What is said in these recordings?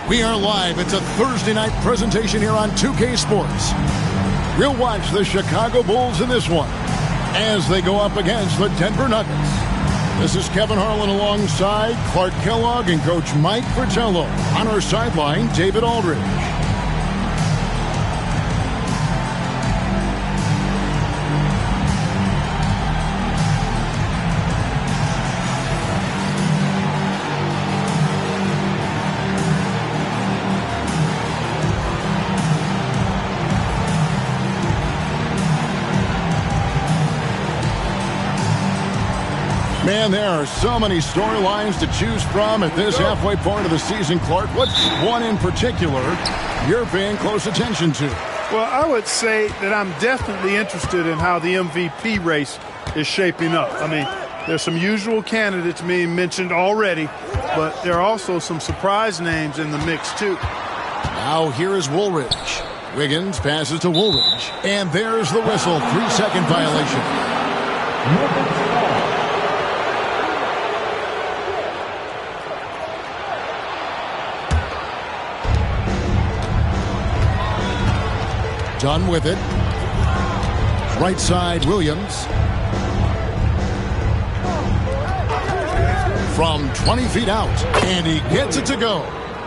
We are live. It's a Thursday night presentation here on 2K Sports. We'll watch the Chicago Bulls in this one as they go up against the Denver Nuggets. This is Kevin Harlan alongside Clark Kellogg and Coach Mike Fratello. On our sideline, David Aldridge. Man, there are so many storylines to choose from at this halfway point of the season, Clark. What's one in particular you're paying close attention to? Well, I would say that I'm definitely interested in how the MVP race is shaping up. I mean, there's some usual candidates being mentioned already, but there are also some surprise names in the mix, too. Now here is Woolridge. Wiggins passes to Woolridge, and there's the whistle. 3-second violation. Done with it. Right side, Williams. From 20 feet out, and he gets it to go.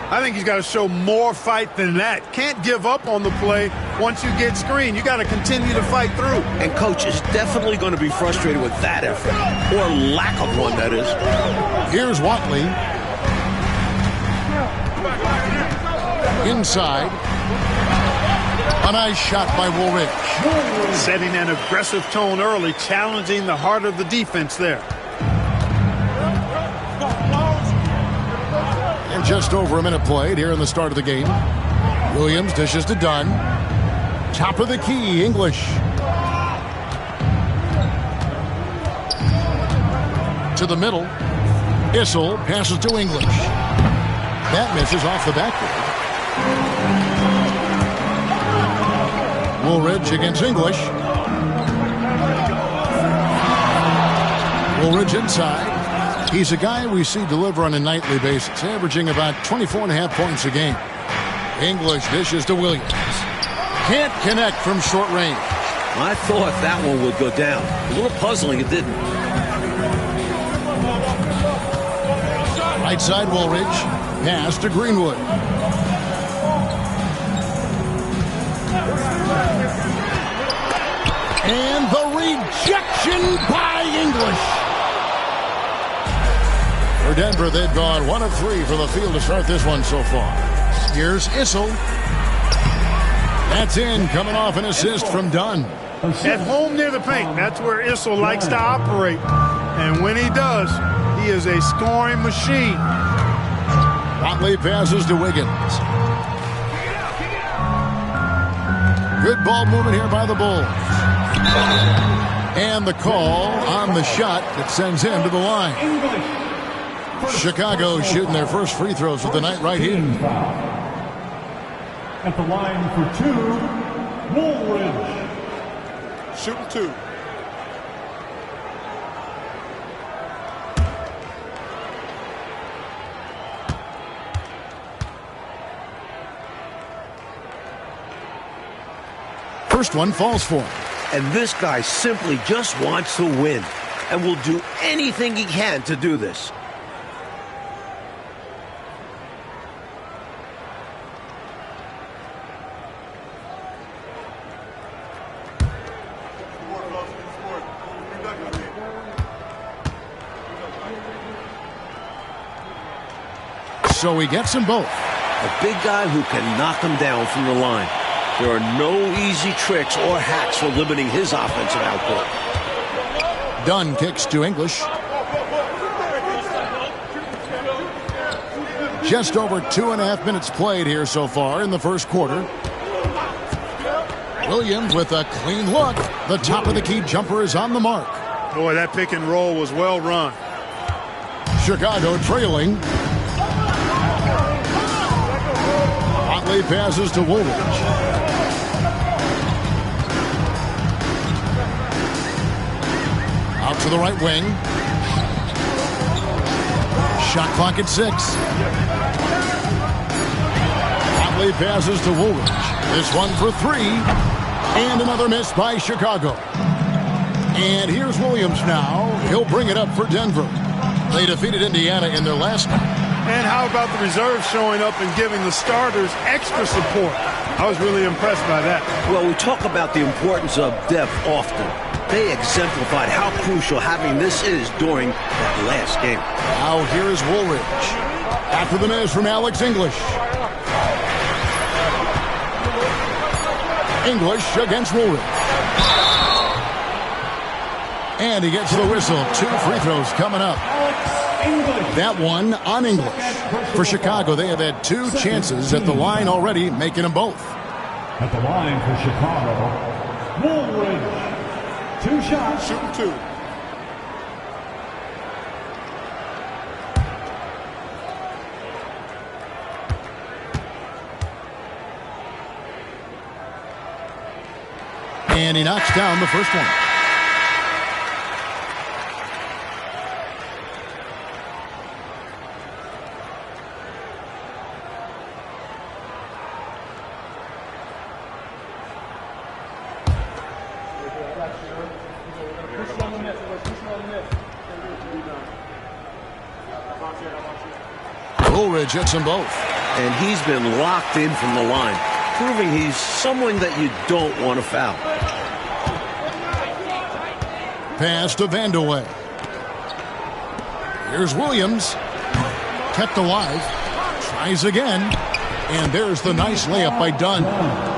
I think he's got to show more fight than that. Can't give up on the play once you get screened. You got to continue to fight through. And Coach is definitely going to be frustrated with that effort, or lack of one, that is. Here's Watley. Inside. A nice shot by Woolridge. Setting an aggressive tone early, challenging the heart of the defense there. And just over a minute played here in the start of the game. Williams dishes to Dunn. Top of the key, English. To the middle. Issel passes to English. That misses off the backboard. Woolridge against English. Woolridge inside. He's a guy we see deliver on a nightly basis, averaging about 24.5 points a game. English dishes to Williams. Can't connect from short range. I thought that one would go down. A little puzzling, it didn't. Right side, Woolridge. Pass to Greenwood. And the rejection by English. For Denver, they've gone 1 of 3 for the field to start this one so far. Here's Issel. That's in, coming off an assist from Dunn. At home near the paint, that's where Issel likes to operate. And when he does, he is a scoring machine. Watley passes to Wiggins. Good ball movement here by the Bulls. And the call on the shot that sends him to the line. Chicago shooting their first free throws of the night right here. At the line for 2, Woolridge. Shooting 2. First one falls for him. And this guy simply just wants to win and will do anything he can to do this. So he gets them both. A big guy who can knock them down from the line. There are no easy tricks or hacks for limiting his offensive output. Dunn kicks to English. Just over 2.5 minutes played here so far in the first quarter. Williams with a clean look. The top of the key jumper is on the mark. Boy, that pick and roll was well run. Chicago trailing. Watley passes to Woolridge. Out to the right wing. Shot clock at 6. Watley passes to Woolridge. This one for three. And another miss by Chicago. And here's Williams now. He'll bring it up for Denver. They defeated Indiana in their last game. And how about the reserves showing up and giving the starters extra support? I was really impressed by that. Well, we talk about the importance of depth often. They exemplified how crucial having this is during that last game. Now here is Woolridge. After the miss from Alex English. English against Woolridge. And he gets the whistle. 2 free throws coming up. That one on English. For Chicago, they have had 2 chances at the line already, making them both. At the line for Chicago, Woolridge. 2 shots. Shooting 2. And he knocks down the first one. Woolridge hits them both. And he's been locked in from the line, proving he's someone that you don't want to foul. Pass to Vandeweghe. Here's Williams. Kept alive. Tries again. And there's the nice layup by Dunn.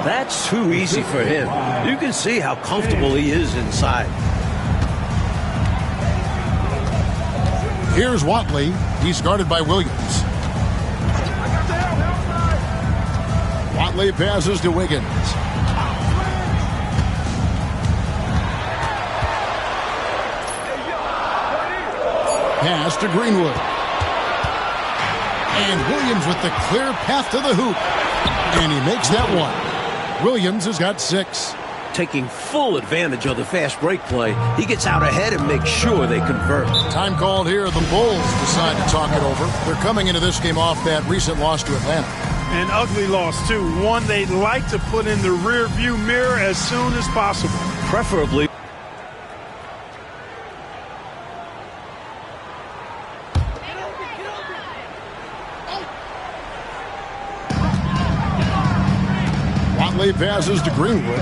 That's too easy for him. You can see how comfortable he is inside. Here's Watley. He's guarded by Williams. Watley passes to Wiggins. Pass to Greenwood. And Williams with the clear path to the hoop. And he makes that one. Williams has got 6. Taking full advantage of the fast break play, he gets out ahead and makes sure they convert. Time called here. The Bulls decide to talk it over. They're coming into this game off that recent loss to Atlanta. An ugly loss, too. One they'd like to put in the rear-view mirror as soon as possible. Preferably. Watley passes to Greenwood.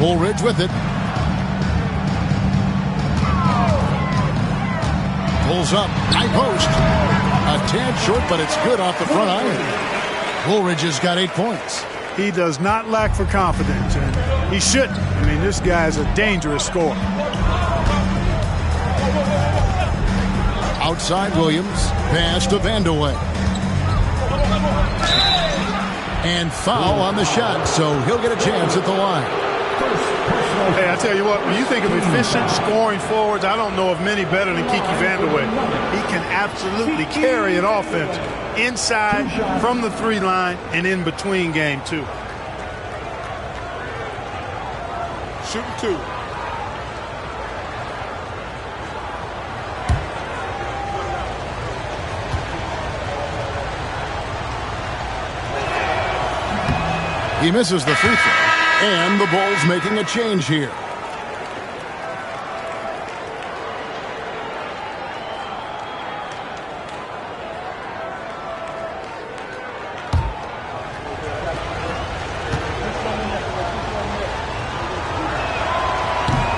Woolridge with it. Pulls up. High post. A tad short, but it's good off the front iron. Woolridge has got 8 points. He does not lack for confidence, and he shouldn't. I mean, this guy's a dangerous scorer. Outside Williams. Pass to Vandeweghe. And foul on the shot, so he'll get a chance at the line. Hey, I tell you what, when you think of efficient scoring forwards, I don't know of many better than Kiki Vandeweghe. He can absolutely carry an offense inside, from the 3 line, and in between game, too. Shooting 2. He misses the free throw. And the Bulls making a change here.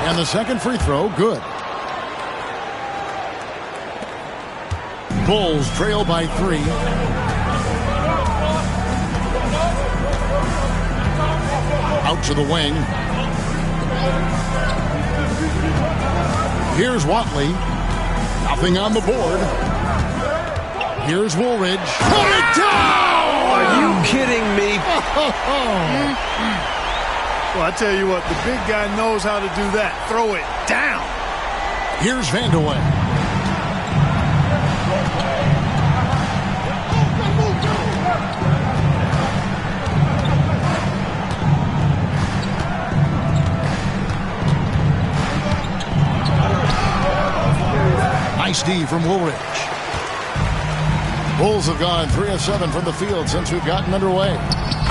And the second free throw, good. Bulls trail by 3. Out to the wing. Here's Watley. Nothing on the board. Here's Woolridge. Put it down! Are you kidding me? Well, I tell you what, the big guy knows how to do that. Throw it down. Here's Vandeweghe. Nice D from Woolridge. Bulls have gone 3 of 7 from the field since we've gotten underway.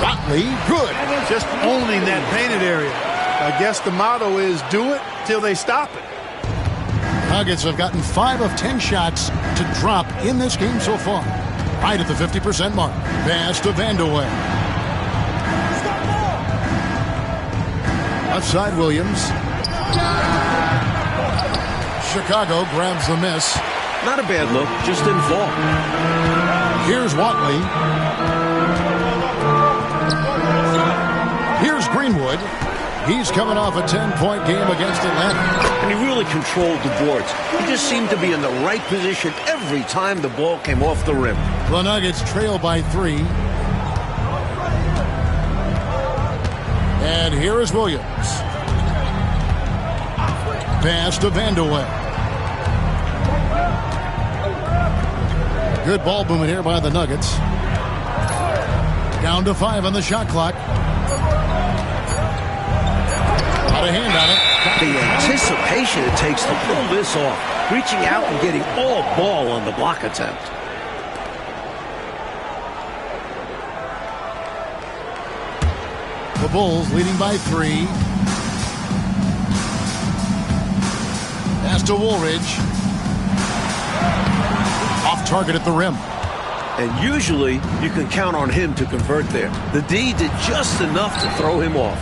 Watley, good. Just owning that painted area. I guess the motto is do it till they stop it. Nuggets have gotten 5 of 10 shots to drop in this game so far. Right at the 50% mark. Pass to Vandeweghe. Left side, Williams. Chicago grabs the miss. Not a bad look, just didn't fall. Here's Watley. Here's Greenwood. He's coming off a 10-point game against Atlanta. And he really controlled the boards. He just seemed to be in the right position every time the ball came off the rim. The Nuggets trail by 3. And here is Williams. Pass to Vandeweghe. Good ball movement here by the Nuggets. Down to 5 on the shot clock. Got a hand on it. The anticipation it takes to pull this off. Reaching out and getting all ball on the block attempt. The Bulls leading by 3. Pass to Woolridge. Off target at the rim. And usually you can count on him to convert there. The D did just enough to throw him off.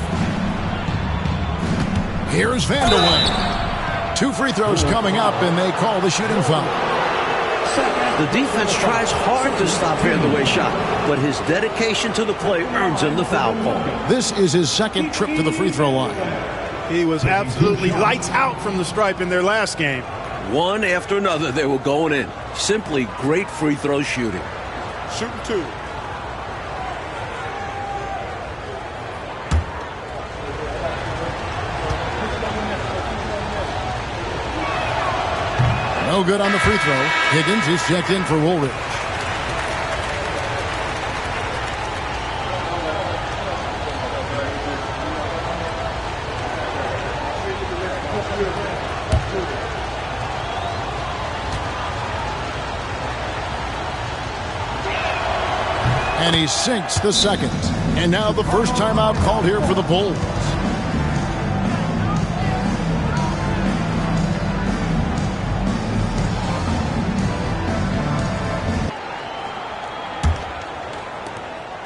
Here's Vandeweghe. 2 free throws coming up, and they call the shooting foul. The defense tries hard to stop Vandeweghe's shot, but his dedication to the play earns him the foul call. This is his second trip to the free throw line. He was absolutely lights out from the stripe in their last game. One after another, they were going in. Simply great free throw shooting. Shooting 2. No good on the free throw. Higgins is checked in for Woolridge. And he sinks the second. And now the first timeout called here for the Bulls.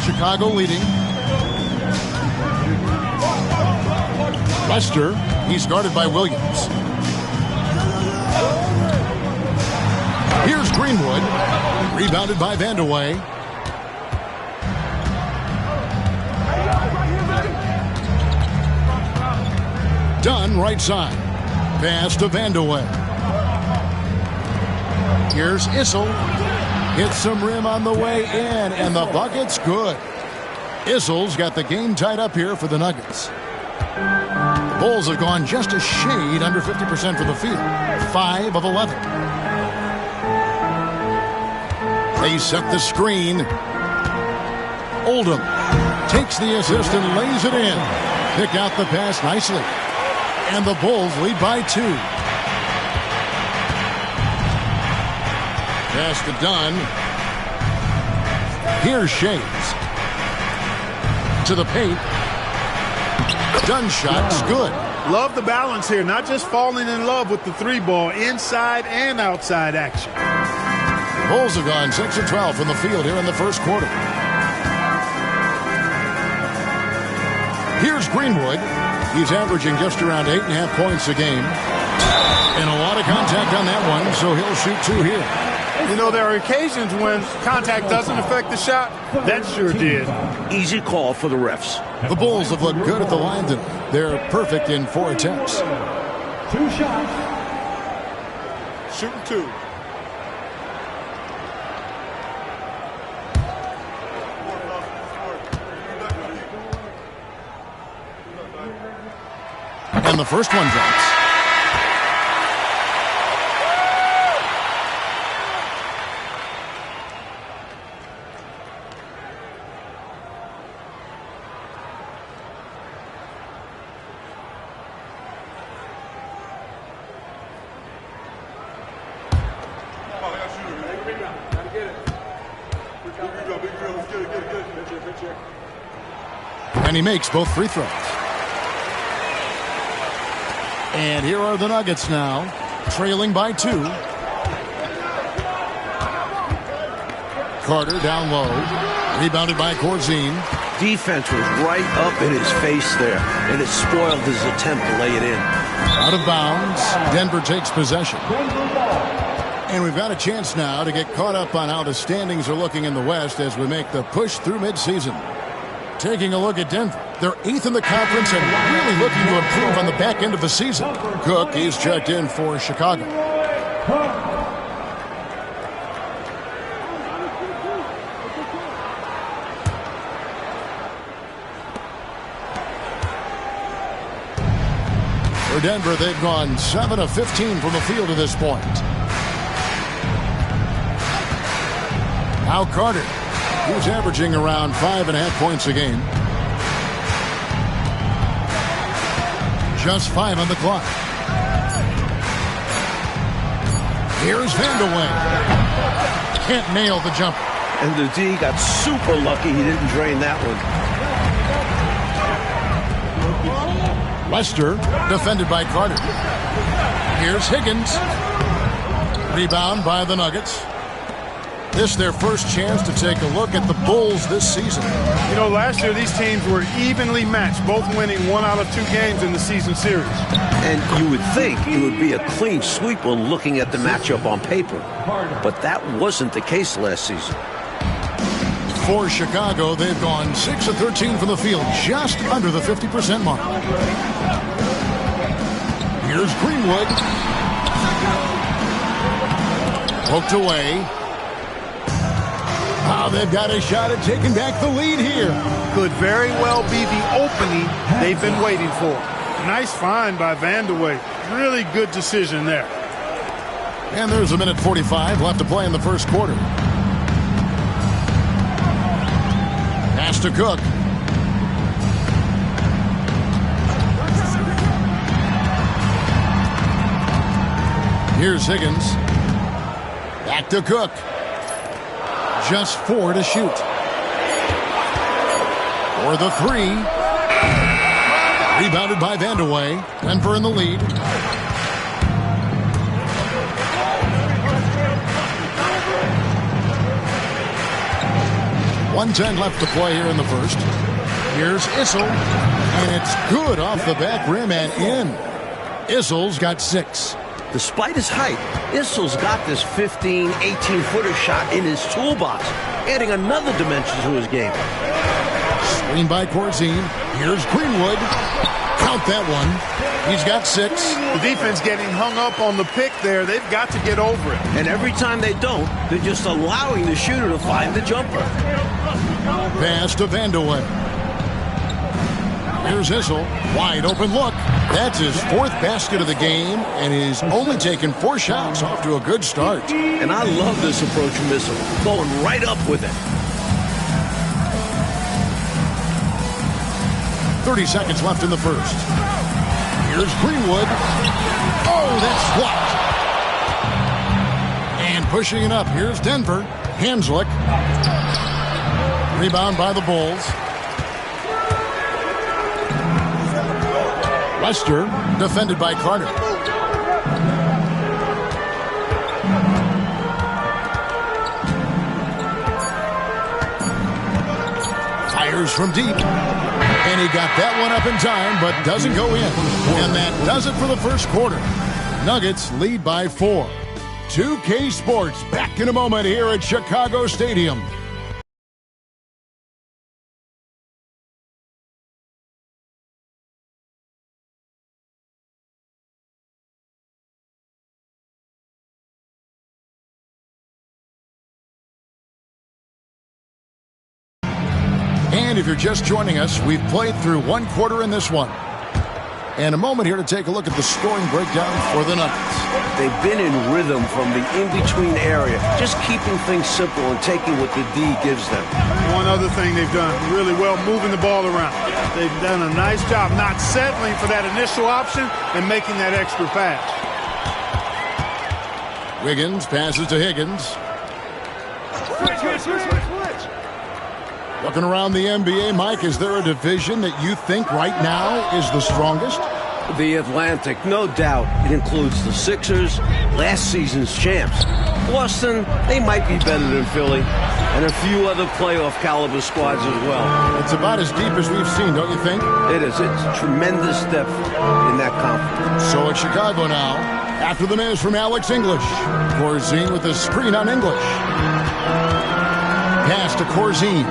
Chicago leading. Lester, he's guarded by Williams. Here's Greenwood. Rebounded by Vandeweghe. Dunn right side. Pass to Vandeweghe. Here's Issel. Hits some rim on the way in, and the bucket's good. Issel's got the game tied up here for the Nuggets. The Bulls have gone just a shade under 50% for the field. 5 of 11. They set the screen. Oldham takes the assist and lays it in. Pick out the pass nicely. And the Bulls lead by 2. Pass to Dunn. Here's Shades. To the paint. Dunn shot's good. Love the balance here. Not just falling in love with the 3-ball. Inside and outside action. Bulls have gone 6 of 12 from the field here in the first quarter. Here's Greenwood. He's averaging just around 8.5 points a game. And a lot of contact on that one, so he'll shoot 2 here. You know, there are occasions when contact doesn't affect the shot. That sure did. Easy call for the refs. The Bulls have looked good at the line tonight. They're perfect in 4 attempts. 2 shots. Shooting 2. And the first one drops. And he makes both free throws. And here are the Nuggets now, trailing by 2. Carter down low, rebounded by Corzine. Defense was right up in his face there, and it spoiled his attempt to lay it in. Out of bounds, Denver takes possession. And we've got a chance now to get caught up on how the standings are looking in the West as we make the push through midseason. Taking a look at Denver, they're 8th in the conference and really looking to improve on the back end of the season. Cook, he's checked in for Chicago. For Denver, they've gone 7 of 15 from the field to this point. Now Carter, who's averaging around 5.5 points a game. Just 5 on the clock. Here's Vandeweghe. Can't nail the jumper. And the D got super lucky he didn't drain that one. Lester, defended by Carter. Here's Higgins. Rebound by the Nuggets. This their first chance to take a look at the Bulls this season. You know, last year these teams were evenly matched, both winning 1 out of 2 games in the season series. And you would think it would be a clean sweep when looking at the matchup on paper. But that wasn't the case last season. For Chicago, they've gone 6 of 13 from the field, just under the 50% mark. Here's Greenwood. Poked away. Oh, they've got a shot at taking back the lead here. Could very well be the opening they've been waiting for. Nice find by Vandeweghe. Really good decision there. And there's a minute 45 left to play in the first quarter. Pass to Cook. Here's Higgins. Back to Cook. Just 4 to shoot. For the 3. Rebounded by Vandeweghe. Denver in the lead. .110 left to play here in the first. Here's Issel. And it's good off the back rim and in. Issel's got 6. Despite his height, Issel's got this 15, 18-footer shot in his toolbox, adding another dimension to his game. Screen by Corzine. Here's Greenwood. Count that one. He's got 6. The defense getting hung up on the pick there. They've got to get over it. And every time they don't, they're just allowing the shooter to find the jumper. Pass to Vandeweghe. Here's Issel. Wide open look. That's his 4th basket of the game, and he's only taken 4 shots. Off to a good start. And I love this approach from Issel, going right up with it. 30 seconds left in the first. Here's Greenwood. Oh, that's blocked. And pushing it up. Here's Denver. Hanslick. Rebound by the Bulls. Lester, defended by Carter. Fires from deep. And he got that one up in time, but doesn't go in. And that does it for the first quarter. Nuggets lead by 4. 2K Sports back in a moment here at Chicago Stadium. And if you're just joining us, we've played through 1 quarter in this one. And a moment here to take a look at the scoring breakdown for the Nuggets. They've been in rhythm from the in-between area, just keeping things simple and taking what the D gives them. One other thing they've done really well, moving the ball around. They've done a nice job not settling for that initial option and making that extra pass. Wiggins passes to Higgins. Looking around the NBA, Mike, is there a division that you think right now is the strongest? The Atlantic, no doubt. It includes the Sixers, last season's champs. Boston, they might be better than Philly, and a few other playoff caliber squads as well. It's about as deep as we've seen, don't you think? It is. It's tremendous depth in that conference. So it's Chicago now. After the miss from Alex English. Corzine with the screen on English. Pass to Corzine.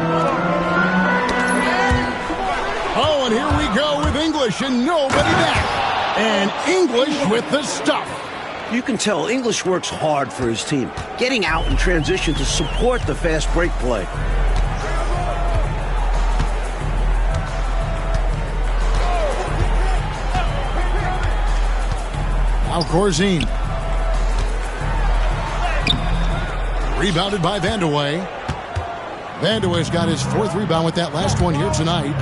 Oh, and here we go with English and nobody back. And English with the stuff. You can tell English works hard for his team, getting out in transition to support the fast break play. Now Corzine. Rebounded by Vandeweghe. Vandeweghe's got his 4th rebound with that last one here tonight.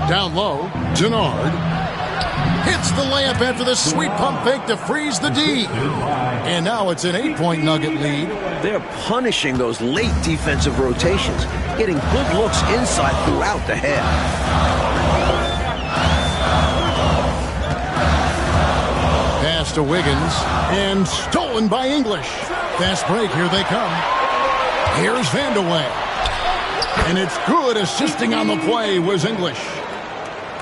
Down low, Denard hits the layup after the sweet pump fake to freeze the D. And now it's an 8-point Nugget lead. They're punishing those late defensive rotations, getting good looks inside throughout the half. Pass to Wiggins, and stolen by English. Fast break, here they come. Here's Vandeweghe. And it's good. Assisting on the play was English.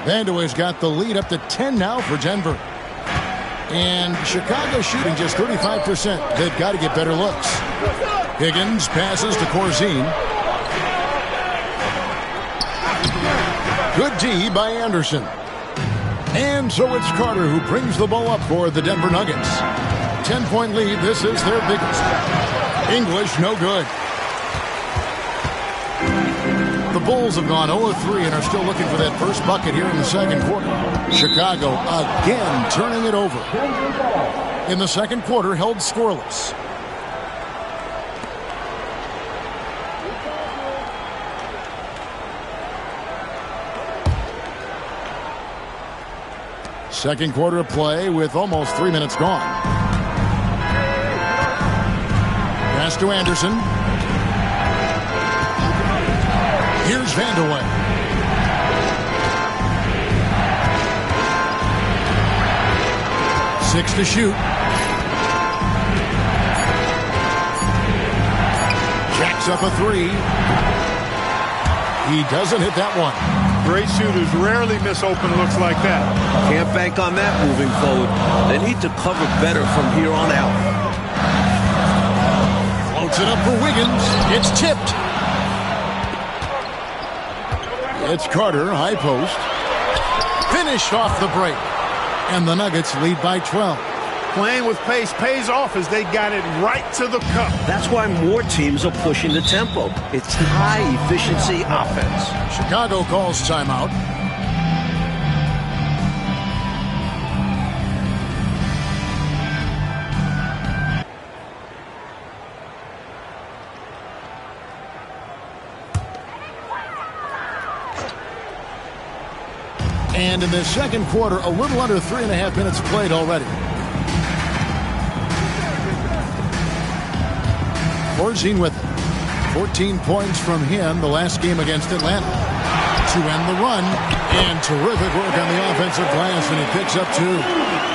Vandeweghe's got the lead up to 10 now for Denver. And Chicago shooting just 35%. They've got to get better looks. Higgins passes to Corzine. Good D by Anderson. And so it's Carter who brings the ball up for the Denver Nuggets. 10-point lead. This is their biggest. English, no good. The Bulls have gone 0-3 and are still looking for that first bucket here in the second quarter. Chicago again turning it over. In the second quarter, held scoreless. Second quarter of play with almost 3 minutes gone. Pass to Anderson. Here's Vandeweghe. Six to shoot. Jacks up a 3. He doesn't hit that one. Great shooters rarely miss open looks like that. Can't bank on that moving forward. They need to cover better from here on out. Floats it up for Wiggins. It's tipped. It's Carter, high post. Finished off the break. And the Nuggets lead by 12. Playing with pace pays off as they got it right to the cup. That's why more teams are pushing the tempo. It's high-efficiency offense. Chicago calls timeout. And in the second quarter, a little under 3.5 minutes played already. Corzine with 14 points from him the last game against Atlanta to end the run. And terrific work on the offensive glass, and he picks up 2.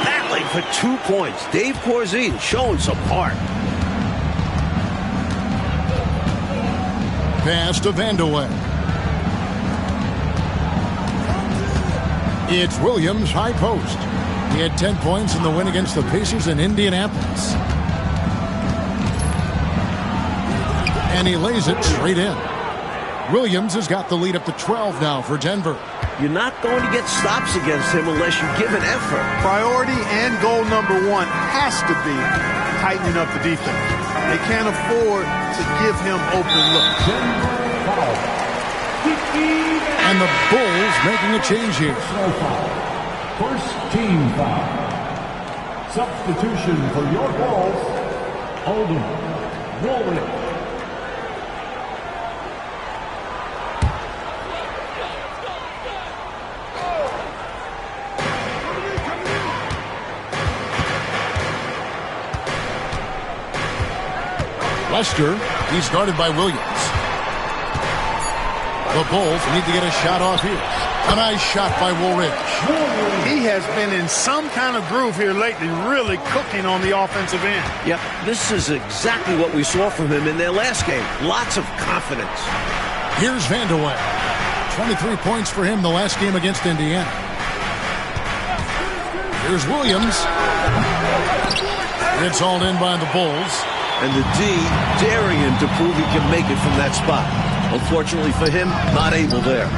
Battling for 2 points. Dave Corzine showing some heart. Pass to Vandeweghe. It's Williams, high post. He had 10 points in the win against the Pacers in Indianapolis. And he lays it straight in. Williams has got the lead up to 12 now for Denver. You're not going to get stops against him unless you give an effort. Priority and goal number 1 has to be tightening up the defense. They can't afford to give him open looks. And the Bulls making a change here. First team foul. Substitution for your Bulls, Oldham, Woolridge. Lester, he's guarded by Williams. The Bulls need to get a shot off here. A nice shot by Woolridge. He has been in some kind of groove here lately, really cooking on the offensive end. Yep, this is exactly what we saw from him in their last game. Lots of confidence. Here's Vandeweghe. 23 points for him the last game against Indiana. Here's Williams. It's hauled in by the Bulls. And the D daring him to prove he can make it from that spot. Unfortunately for him, not able there.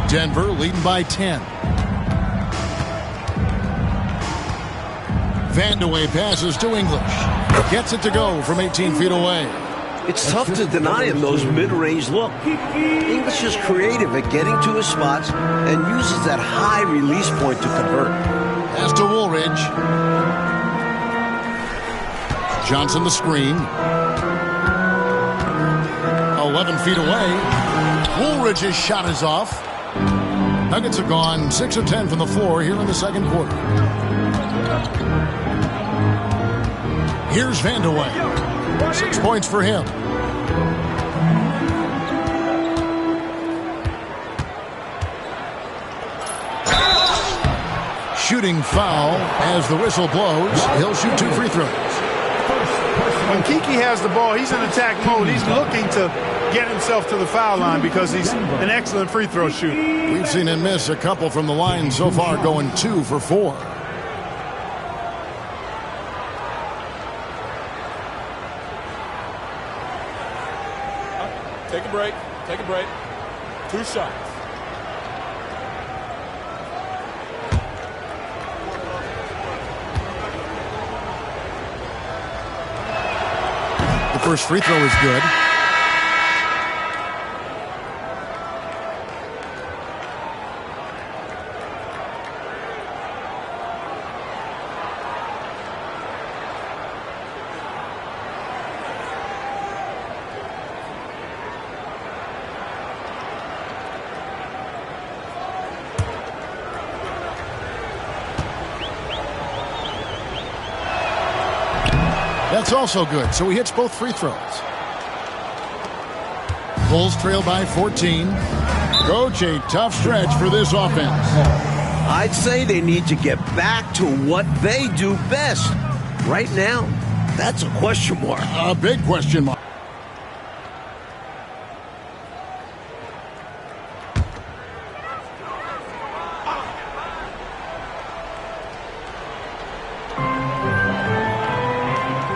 Denver leading by 10. Vandeweghe passes to English. Gets it to go from 18 feet away. It's tough to deny him those mid-range look. English is creative at getting to his spots and uses that high release point to convert. Pass to Woolridge. Johnson the screen. 11 feet away. Woolridge's shot is off. Nuggets have gone 6 of 10 from the floor here in the second quarter. Here's Vandeweghe. 6 points for him. Shooting foul as the whistle blows. He'll shoot 2 free throws. When Kiki has the ball, he's in attack mode. He's looking to get himself to the foul line because he's an excellent free throw shooter. We've seen him miss a couple from the line so far, going 2 for 4. Take a break. Take a break. 2 shots. The first free throw is good. That's also good, so he hits both free throws. Bulls trail by 14. Coach, a tough stretch for this offense. I'd say they need to get back to what they do best. Right now, that's a question mark. A big question mark.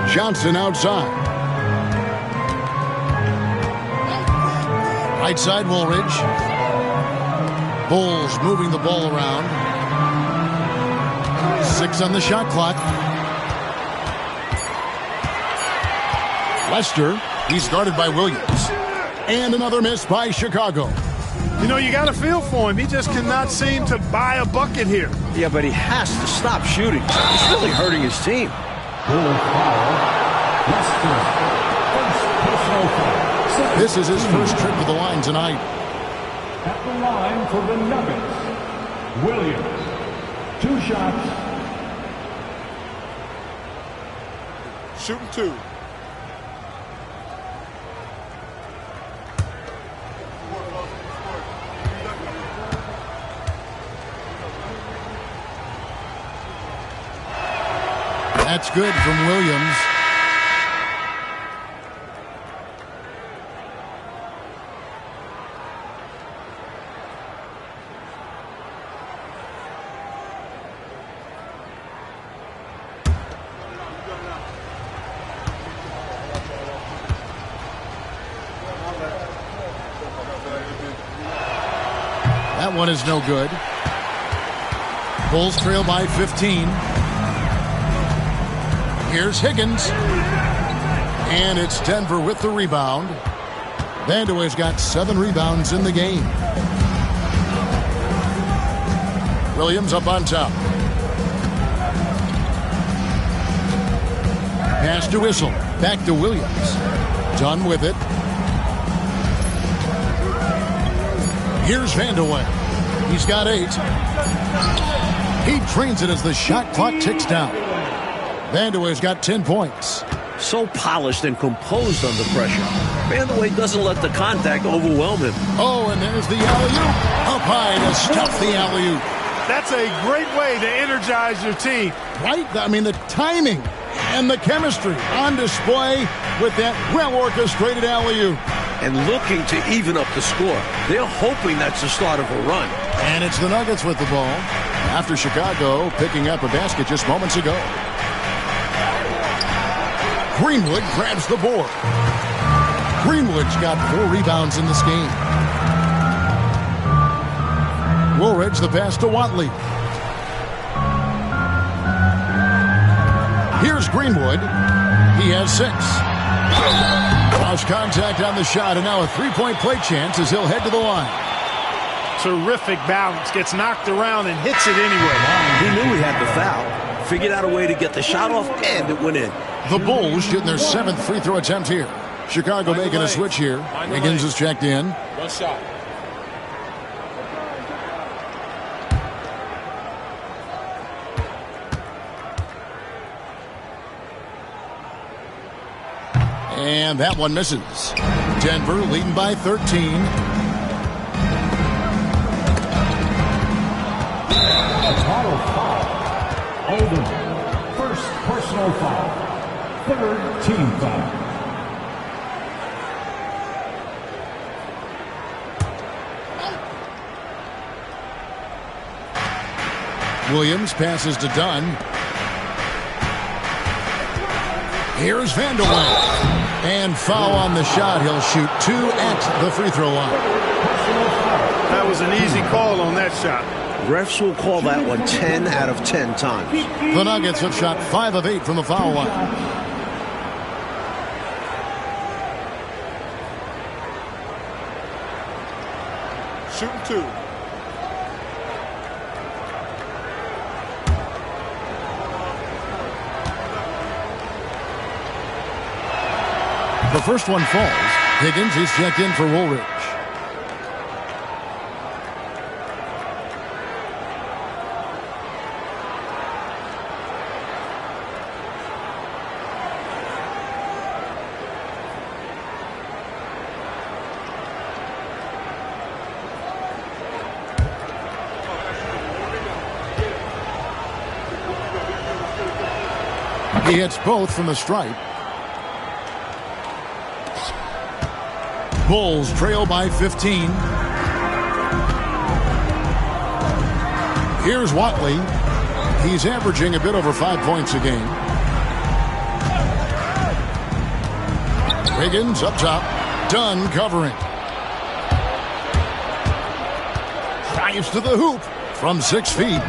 Johnson outside. Right side, Woolridge. Bulls moving the ball around. 6 on the shot clock. Lester, he's guarded by Williams. And another miss by Chicago. You know, you got a feel for him. He just cannot seem to buy a bucket here. Yeah, but he has to stop shooting. He's really hurting his team. This is his first trip to the line tonight. At the line for the Nuggets, Williams. 2 shots. Shooting 2. That's good from Williams. That one is no good. Bulls trail by 15. Here's Higgins. And it's Denver with the rebound. Vandeweghe's got 7 rebounds in the game. Williams up on top. Pass to Whistle. Back to Williams. Done with it. Here's Vandeweghe. He's got 8. He trains it as the shot clock ticks down. Vandeweghe's got 10 points. So polished and composed under pressure. Vanderway doesn't let the contact overwhelm him. Oh, and there's the alley-oop. Up high to stuff the alley-oop. That's a great way to energize your team. Right? I mean, the timing and the chemistry on display with that well-orchestrated alley-oop. And looking to even up the score. They're hoping that's the start of a run. And it's the Nuggets with the ball after Chicago picking up a basket just moments ago. Greenwood grabs the board. Greenwood's got 4 rebounds in this game. Woolridge the pass to Watley. Here's Greenwood. He has 6. Lost contact on the shot, and now a 3-point play chance as he'll head to the line. Terrific balance. Gets knocked around and hits it anyway. He knew he had the foul. Figured out a way to get the shot off, and it went in. The Bulls getting their 7th free throw attempt here. Chicago making a switch here. Higgins is checked in. 1 shot. And that one misses. Denver leading by 13. Auto foul. Oldham. First personal foul. 3rd team foul. Williams passes to Dunn. Here's Vanderway. And foul on the shot. He'll shoot 2 at the free throw line. That was an easy call on that shot. Refs will call that one 10 out of 10 times. The Nuggets have shot 5 of 8 from the foul line. Shooting 2. The first one falls. Higgins is checked in for Woolridge. He hits both from the stripe. Bulls trail by 15. Here's Watley. He's averaging a bit over 5 points a game. Wiggins up top. Dunn covering. Drives to the hoop from 6 feet.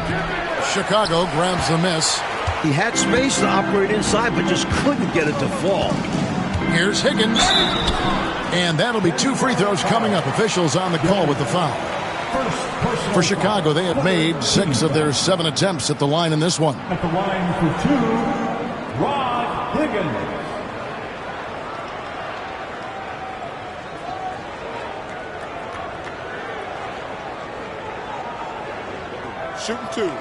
Chicago grabs the miss. He had space to operate inside, but just couldn't get it to fall. Here's Higgins. And that'll be 2 free throws coming up. Officials on the call with the foul. For Chicago, they have made 6 of their 7 attempts at the line in this one. At the line for 2, Rod Higgins. Shooting 2.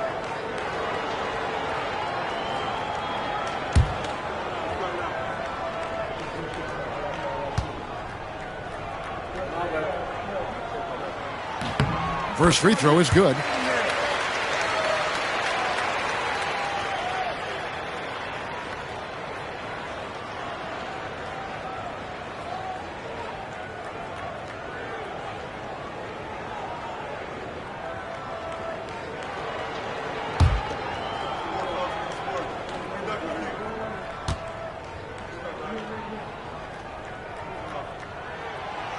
First free throw is good.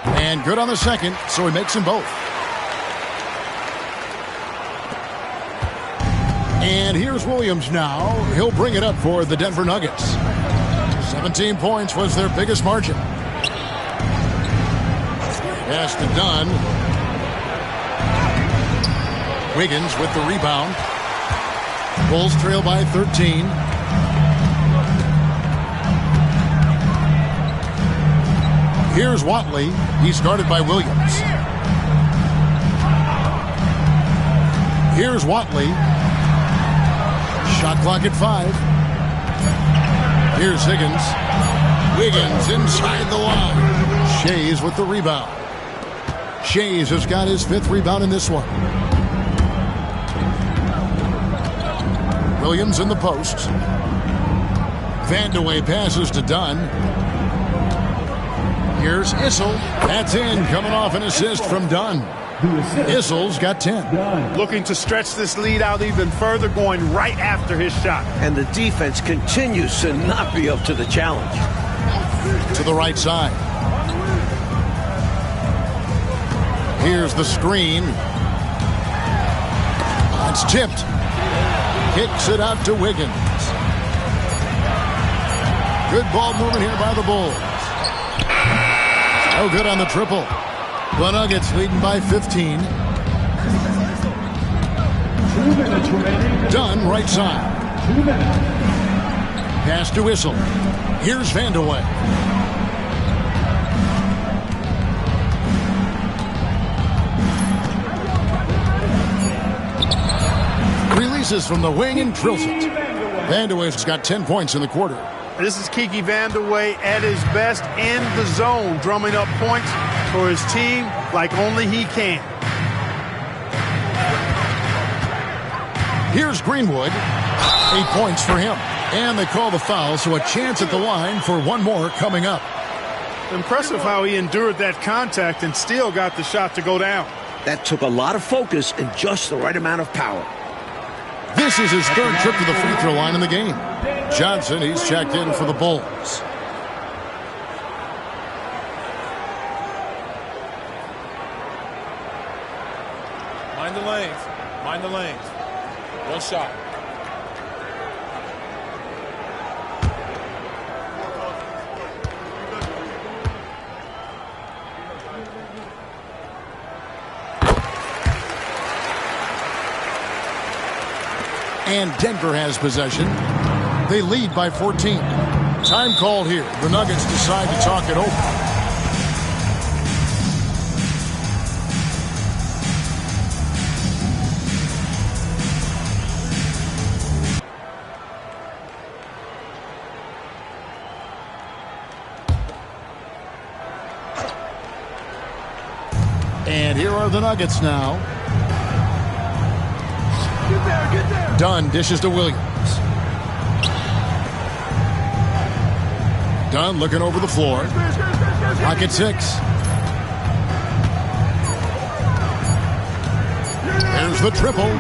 And good on the second, so he makes them both. And here's Williams now. He'll bring it up for the Denver Nuggets. 17 points was their biggest margin. Pass to Dunn. Wiggins with the rebound. Bulls trail by 13. Here's Watley. He's guarded by Williams. Here's Watley. Shot clock at 5. Here's Higgins. Wiggins inside the line. Shays with the rebound. Shays has got his 5th rebound in this one. Williams in the post. Vandeweghe passes to Dunn. Here's Issel. That's in, coming off an assist from Dunn. Issel's got 10. Looking to stretch this lead out even further, going right after his shot. And the defense continues to not be up to the challenge. To the right side. Here's the screen. It's tipped. Kicks it out to Wiggins. Good ball movement here by the Bulls. No good on the triple. The Nuggets leading by 15. Dunn right side. Pass to Issel. Here's Vandeweghe. Releases from the wing and drills it. Vandeweghe's got 10 points in the quarter. This is Kiki Vandeweghe at his best in the zone, drumming up points for his team like only he can. Here's Greenwood. 8 points for him. And they call the foul, so a chance at the line for one more coming up. Impressive how he endured that contact and still got the shot to go down. That took a lot of focus and just the right amount of power. This is his 3rd trip to the free throw line in the game. Johnson, he's checked in for the Bulls. Mind the lanes. Mind the lanes. One shot. And Denver has possession. They lead by 14. Time called here. The Nuggets decide to talk it over. And here are the Nuggets now. Get there. Dunn dishes to Williams. Dunn looking over the floor. Pocket 6. There's the triple.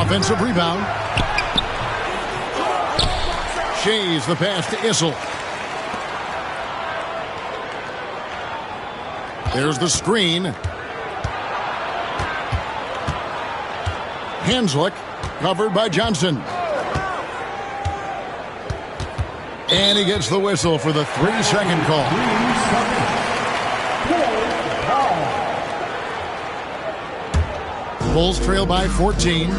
Offensive rebound. Shays the pass to Issel. There's the screen. Hanslick covered by Johnson. And he gets the whistle for the 3-second call. Bulls trail by 14.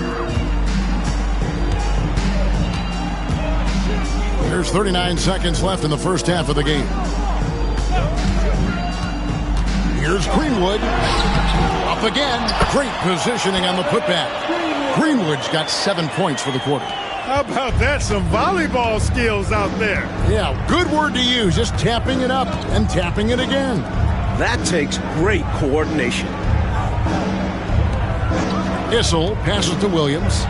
There's 39 seconds left in the first half of the game. Here's Greenwood. Up again. Great positioning on the putback. Greenwood's got 7 points for the quarter. How about that? Some volleyball skills out there. Yeah, good word to use. Just tapping it up and tapping it again. That takes great coordination. Issel passes to Williams.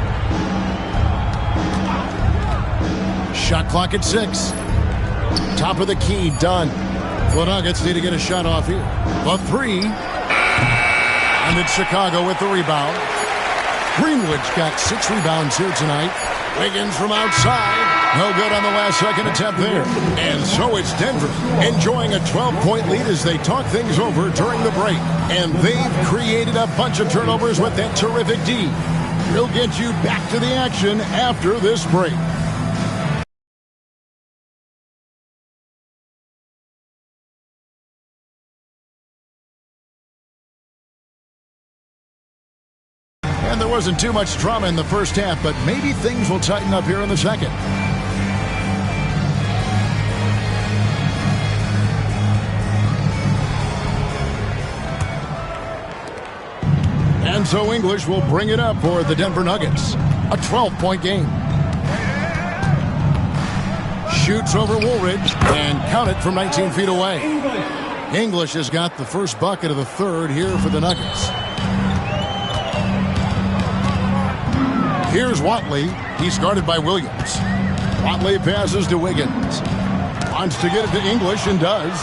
Shot clock at 6. Top of the key, done. The Nuggets need to get a shot off here. The 3. And it's Chicago with the rebound. Greenwood's got 6 rebounds here tonight. Wiggins from outside. No good on the last second attempt there. And so it's Denver enjoying a 12-point lead as they talk things over during the break. And they've created a bunch of turnovers with that terrific D. We'll get you back to the action after this break. And there wasn't too much drama in the first half, but maybe things will tighten up here in the second. And so English will bring it up for the Denver Nuggets. A 12-point game. shoots over Woolridge and count it from 19 feet away. English has got the first bucket of the third here for the Nuggets. Here's Watley. He's guarded by Williams. Watley passes to Wiggins. Wants to get it to English and does.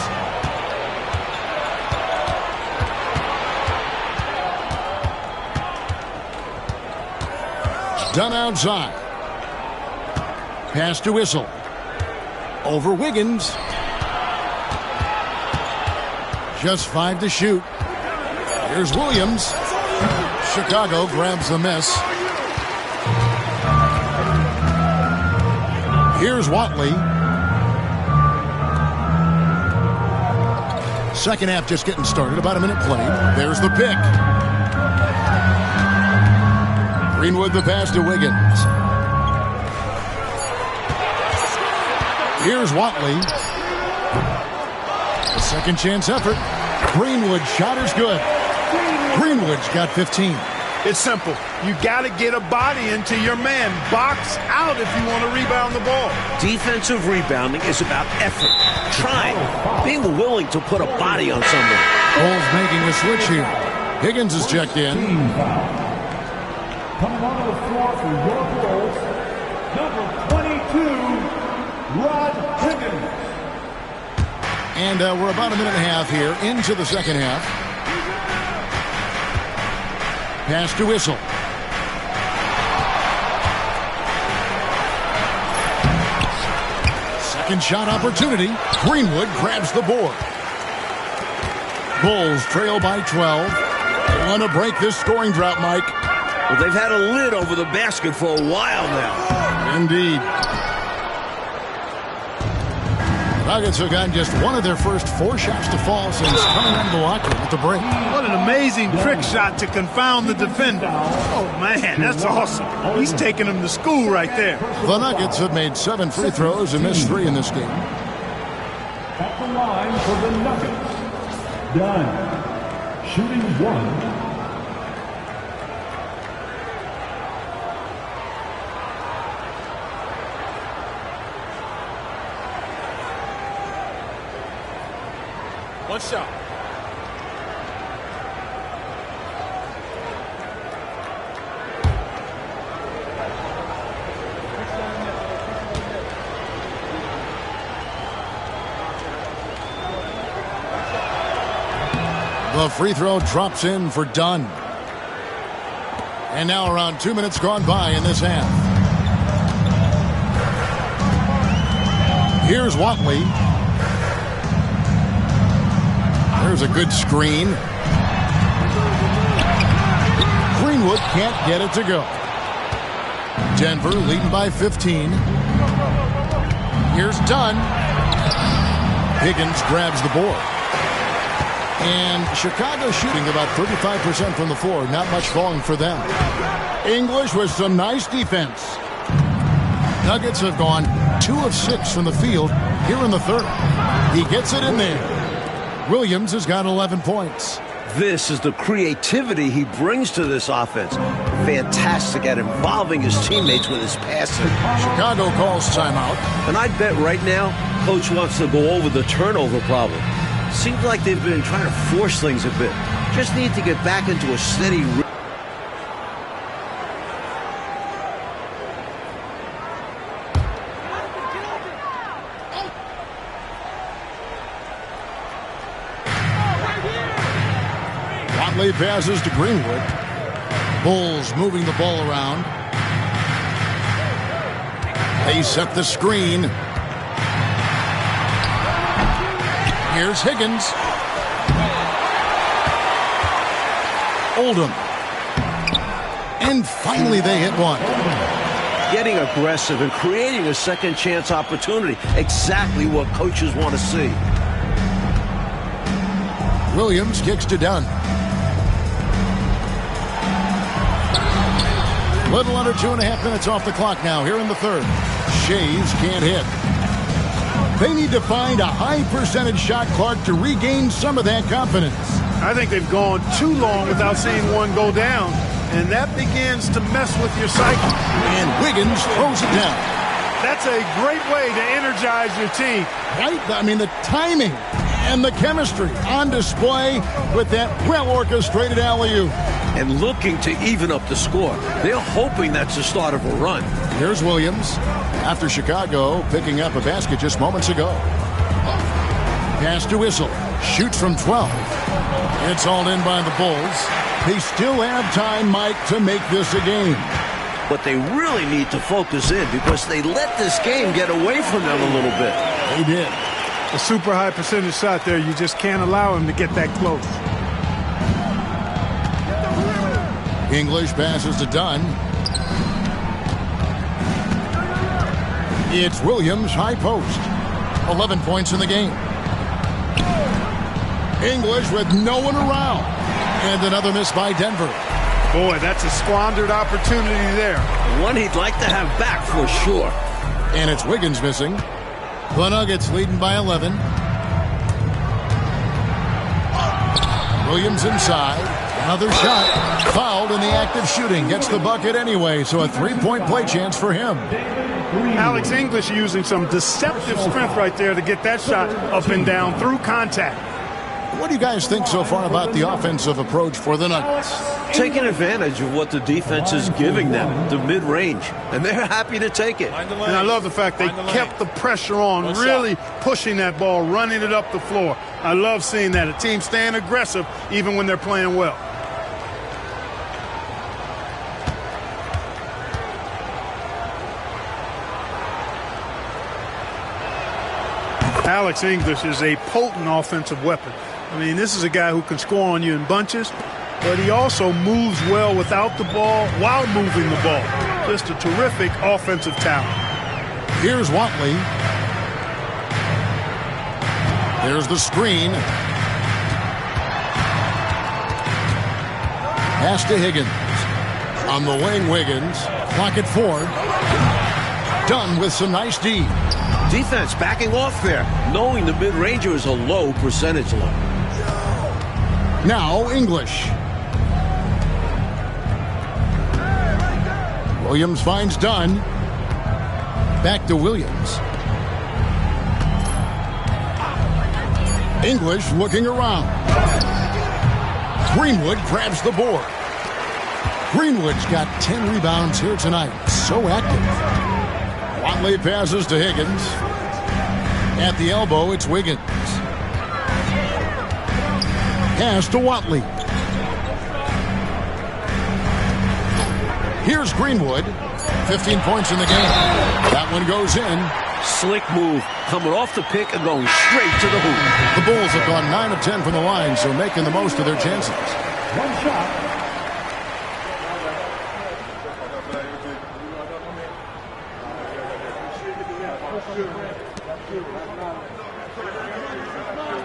Done outside. Pass to Whistle. Over Wiggins. Just 5 to shoot. Here's Williams. Chicago grabs the miss. Here's Watley. Second half just getting started. About a minute played. There's the pick. Greenwood the pass to Wiggins. Here's Watley. A second chance effort. Greenwood shot is good. Greenwood's got 15. It's simple. You got to get a body into your man. Box out if you want to rebound the ball. Defensive rebounding is about effort, trying, being willing to put a body on someone. Bulls making a switch here. Higgins is checked in. Coming onto the floor for your Bulls, number 22, Rod Higgins. And we're about a minute and a half here into the second half. Pass to Whistle. Second shot opportunity. Greenwood grabs the board. Bulls trail by 12. They want to break this scoring drought, Mike. Well, they've had a lid over the basket for a while now. Indeed. Nuggets have gotten just one of their first 4 shots to fall since coming out of the locker room at the break. What an amazing trick shot to confound the defender. Oh, man, that's awesome. He's taking him to school right there. The Nuggets have made 7 free throws and missed 3 in this game. At the line for the Nuggets, Dunn, shooting 1. One shot. The free throw drops in for Dunn. And now around 2 minutes gone by in this half. Here's Watley. There's a good screen. Greenwood can't get it to go. Denver leading by 15. Here's Dunn. Higgins grabs the board. And Chicago shooting about 35% from the floor. Not much falling for them. English with some nice defense. Nuggets have gone 2 of 6 from the field here in the third. He gets it in there. Williams has got 11 points. This is the creativity he brings to this offense. Fantastic at involving his teammates with his passing. Chicago calls timeout. And I bet right now, Coach wants to go over the turnover problem. Seems like they've been trying to force things a bit. Just need to get back into a steady rhythm. Watley passes to Greenwood. Bulls moving the ball around. They set the screen. Here's Higgins. Oldham. And finally they hit one. Getting aggressive and creating a second chance opportunity. Exactly what coaches want to see. Williams kicks to Dunn. Little under 2.5 minutes off the clock now here in the third. Shays can't hit. They need to find a high percentage shot, Clark, to regain some of that confidence. I think they've gone too long without seeing one go down, and that begins to mess with your psyche. And Wiggins throws it down. That's a great way to energize your team. Right? I mean, the timing and the chemistry on display with that well-orchestrated alley-oop. And looking to even up the score. They're hoping that's the start of a run. Here's Williams after Chicago picking up a basket just moments ago. Pass to Whistle. Shoots from 12. It's hauled in by the Bulls. They still have time, Mike, to make this a game. But they really need to focus in because they let this game get away from them a little bit. They did. A super high percentage shot there. You just can't allow him to get that close. English passes to Dunn. It's Williams, high post. 11 points in the game. English with no one around. And another miss by Denver. Boy, that's a squandered opportunity there. One he'd like to have back for sure. And it's Wiggins missing. The Nuggets leading by 11. Williams inside. Another shot. Fouled in the act of shooting. Gets the bucket anyway, so a three-point play chance for him. Alex English using some deceptive strength right there to get that shot up and down through contact. What do you guys think so far about the offensive approach for the Nuggets? Taking advantage of what the defense is giving them, the mid-range, and they're happy to take it. And I love the fact they kept the pressure on, really pushing that ball, running it up the floor. I love seeing that. A team staying aggressive even when they're playing well. Alex English is a potent offensive weapon. I mean, this is a guy who can score on you in bunches, but he also moves well without the ball while moving the ball. Just a terrific offensive talent. Here's Watley. There's the screen. Pass to Higgins. On the wing, Wiggins. Clock at 4. Done with some nice D. Defense backing off there, knowing the mid-ranger is a low percentage look. Now English. Williams finds Dunn. Back to Williams. English looking around. Greenwood grabs the board. Greenwood's got 10 rebounds here tonight. So active. Watley passes to Higgins. At the elbow, it's Wiggins. Pass to Watley. Here's Greenwood. 15 points in the game. That one goes in. Slick move, coming off the pick and going straight to the hoop. The Bulls have gone 9 of 10 from the line, so making the most of their chances. One shot.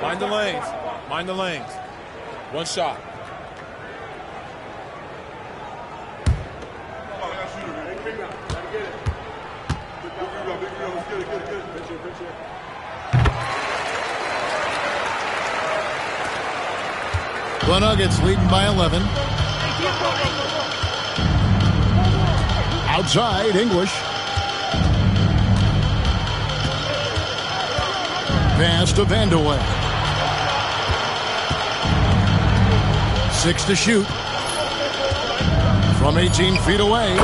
Mind the lanes. Mind the lanes. One shot. The Nuggets leading by 11. Outside, English. Pass to Vandeweghe. 6 to shoot. From 18 feet away.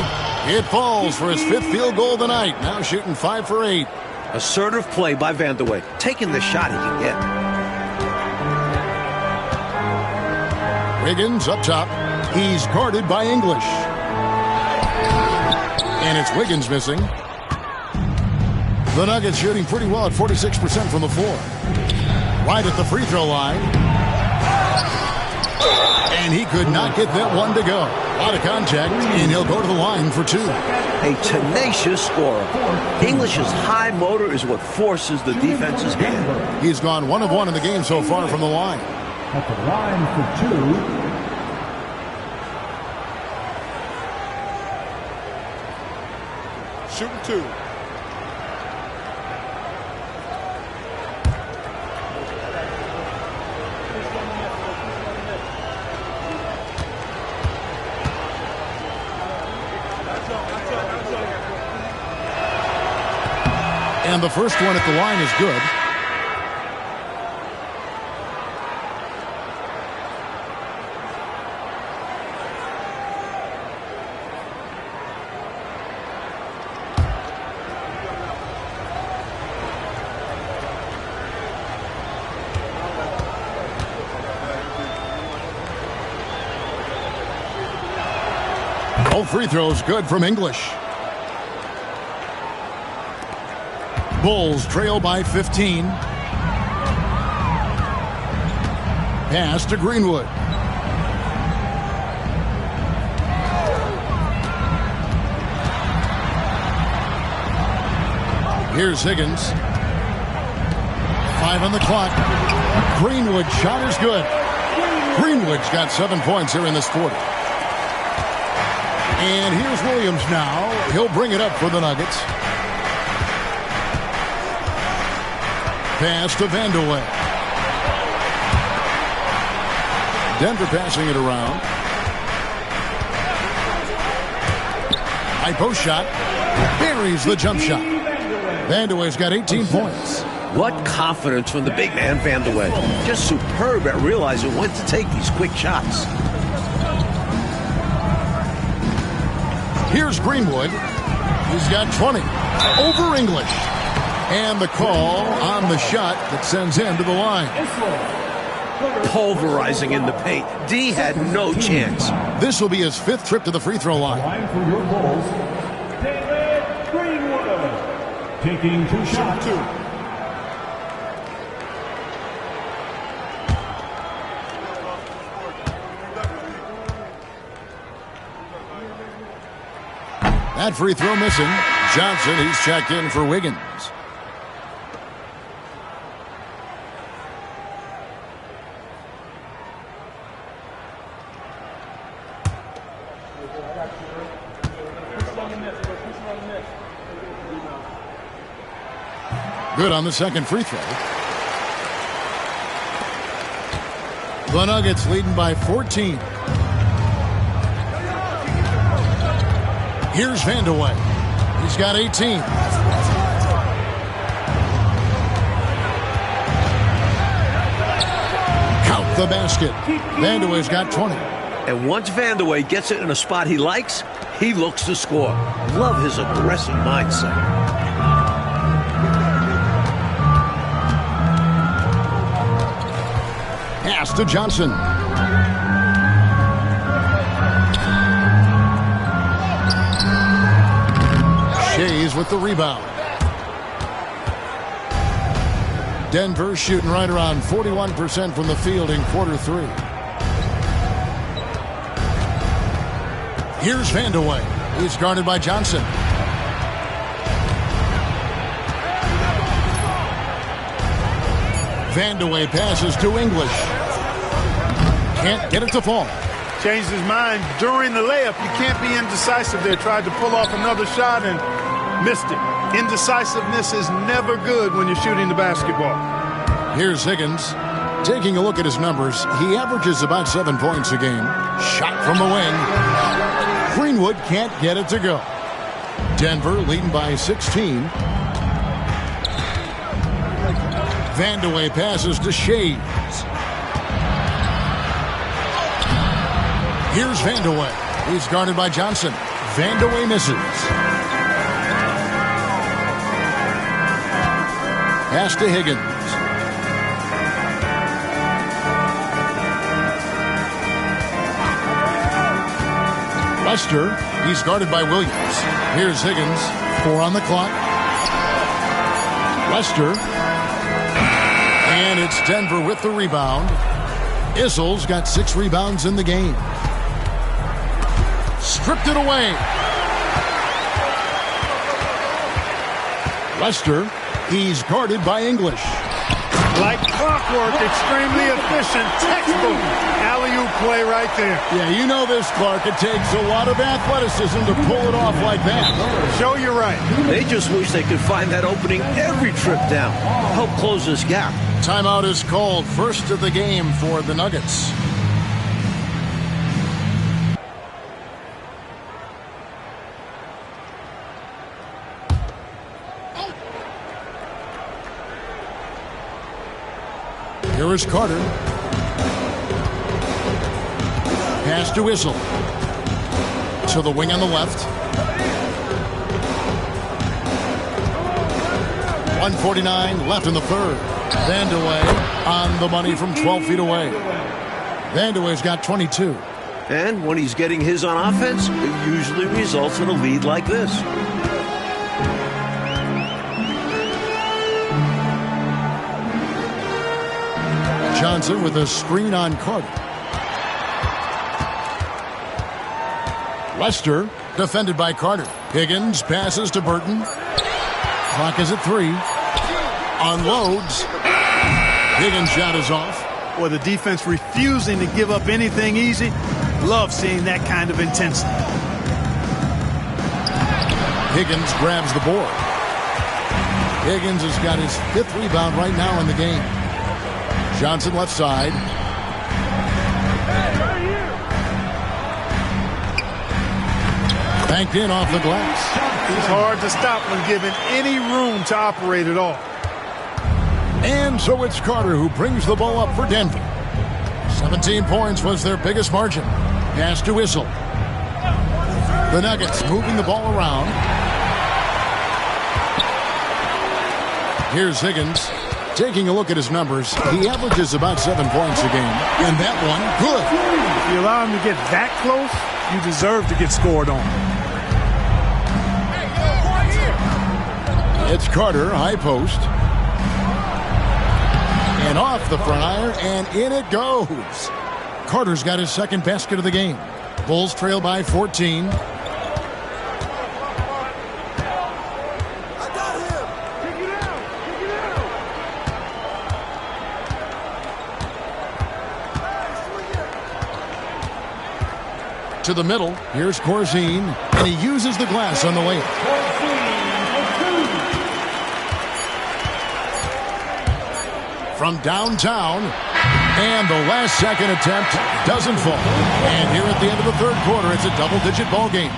It falls for his 5th field goal of the night. Now shooting 5 for 8. Assertive play by Vandeweghe, taking the shot he can get. Wiggins up top. He's guarded by English. And it's Wiggins missing. The Nuggets shooting pretty well at 46% from the floor. Right at the free throw line. And he could not get that one to go. A lot of contact, and he'll go to the line for 2. A tenacious scorer. English's high motor is what forces the defense's hand. He's gone 1 of 1 in the game so far from the line. At the line for 2. Shooting 2. And the first one at the line is good. Both free throws good from English. Bulls trail by 15. Pass to Greenwood. Here's Higgins. 5 on the clock. Greenwood shot is good. Greenwood's got 7 points here in this quarter. And here's Williams now. He'll bring it up for the Nuggets. Pass to Vandeweghe. Denver passing it around. High post shot. Buries the jump shot. Vandeweghe's got 18 points. What confidence from the big man, Vandeweghe. Just superb at realizing when to take these quick shots. Here's Greenwood. He's got 20. Over English. And the call on the shot that sends him to the line. Pulverizing in the paint. D had no chance. This will be his 5th trip to the free throw line. Line for your Bulls, David Greenwood. Taking 2 shots. That free throw missing. Johnson, he's checked in for Wiggins. Good on the second free throw. The Nuggets leading by 14. Here's Vandeweghe. He's got 18. Count the basket. Vandeweghe's got 20. And once Vandeweghe gets it in a spot he likes, he looks to score. Love his aggressive mindset. Pass to Johnson. Shays with the rebound. Denver shooting right around 41% from the field in quarter 3. Here's Vandeweghe. He's guarded by Johnson. Vandeweghe passes to English. Can't get it to fall. Changed his mind during the layup. You can't be indecisive there. Tried to pull off another shot and missed it. Indecisiveness is never good when you're shooting the basketball. Here's Higgins. Taking a look at his numbers, he averages about 7 points a game. Shot from the wing. Greenwood can't get it to go. Denver leading by 16. Vandeweghe passes to Shays. Here's Vandeweghe. He's guarded by Johnson. Vandeweghe misses. Pass to Higgins. Lester, he's guarded by Williams. Here's Higgins. 4 on the clock. Lester. And it's Denver with the rebound. Issel's got 6 rebounds in the game. Stripped it away. Lester, he's guarded by English. Like clockwork, extremely efficient, textbook alley-oop play right there. Yeah, you know this, Clark. It takes a lot of athleticism to pull it off like that. Show you right. They just wish they could find that opening every trip down. Help close this gap. Timeout is called. First of the game for the Nuggets. Here is Carter. Pass to Issel. To the wing on the left. 1:49 left in the third. Vandeweghe on the money from 12 feet away. Vandeweghe's got 22. And when he's getting his on offense, it usually results in a lead like this. Johnson with a screen on Carter. Lester defended by Carter. Higgins passes to Burton. Clock is at 3. Unloads. Higgins' shot is off. Or the defense refusing to give up anything easy. Love seeing that kind of intensity. Higgins grabs the board. Higgins has got his 5th rebound right now in the game. Johnson left side. Banked in off the glass. It's hard to stop when given any room to operate at all. And so it's Carter who brings the ball up for Denver. 17 points was their biggest margin. Pass to Issel. The Nuggets moving the ball around. Here's Higgins. Taking a look at his numbers, he averages about 7 points a game. And that one, good. If you allow him to get that close, you deserve to get scored on. It's Carter, high post. And off the front iron, and in it goes. Carter's got his 2nd basket of the game. Bulls trail by 14. To the middle. Here's Corzine, and he uses the glass on the layup. From downtown, and the last second attempt doesn't fall. And here at the end of the 3rd quarter, it's a double-digit ball game.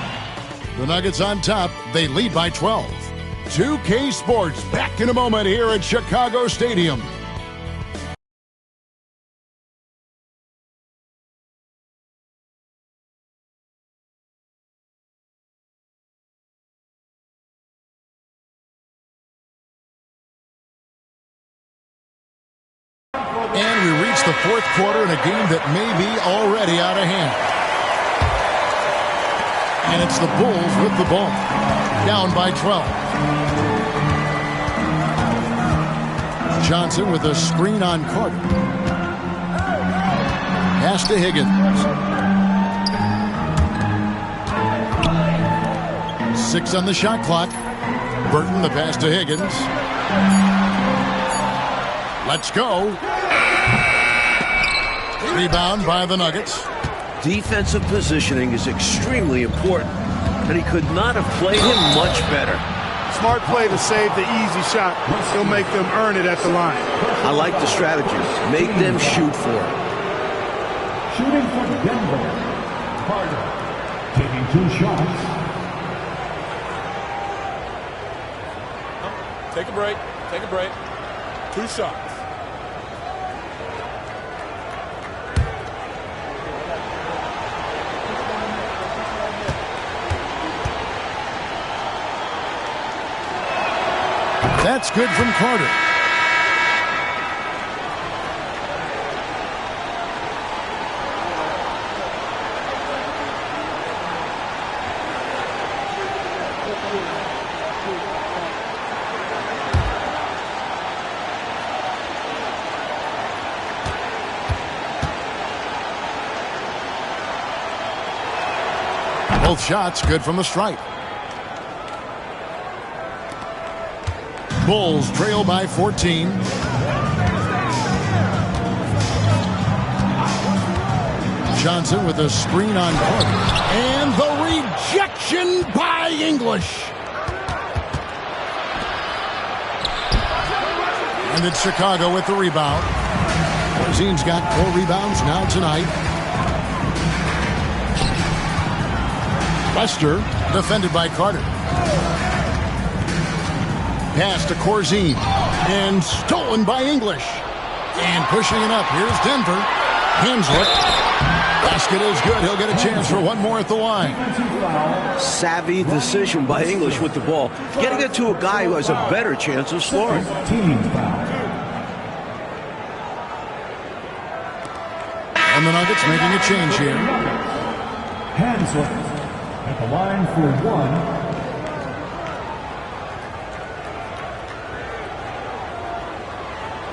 The Nuggets on top. They lead by 12. 2K Sports back in a moment here at Chicago Stadium. And we reach the 4th quarter in a game that may be already out of hand. And it's the Bulls with the ball. Down by 12. Johnson with a screen on Carter. Pass to Higgins. 6 on the shot clock. Burton the pass to Higgins. Let's go. Rebound by the Nuggets. Defensive positioning is extremely important, and he could not have played him much better. Smart play to save the easy shot. He'll make them earn it at the line. I like the strategy. Make them shoot for it. Shooting from Denver, Carter, taking 2 shots. Take a break. Take a break. 2 shots. That's good from Carter. Both shots good from the stripe. Bulls trail by 14. Johnson with a screen on Carter. And the rejection by English. And it's Chicago with the rebound. Corzine's got 4 rebounds now tonight. Lester defended by Carter. Pass to Corzine. And stolen by English. And pushing it up. Here's Denver. Hemsworth. Basket is good. He'll get a chance for one more at the line. Savvy decision by English with the ball. Getting it to a guy who has a better chance of scoring. And the Nuggets making a change here. Hemsworth at the line for one.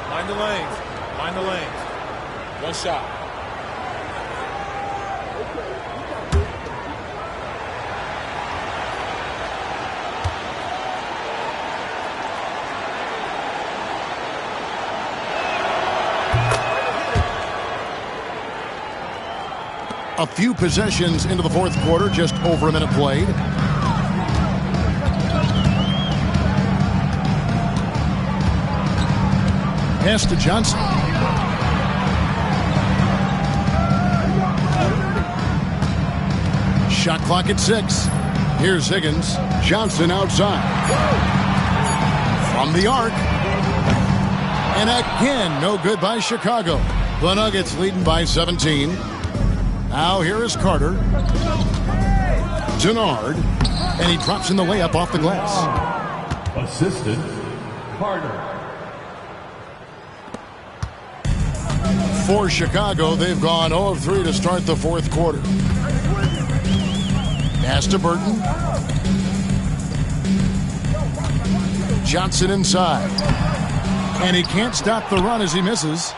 Mind the lanes. Mind the lanes. One shot. A few possessions into the fourth quarter, just over a minute played. Pass to Johnson. Shot clock at 6. Here's Higgins. Johnson outside. From the arc. And again, no good by Chicago. The Nuggets leading by 17. Now here is Carter. Denard. And he drops in the layup off the glass. Assistant, Carter. For Chicago, they've gone 0 of 3 to start the fourth quarter. Pass to Burton. Johnson inside. And he can't stop the run as he misses.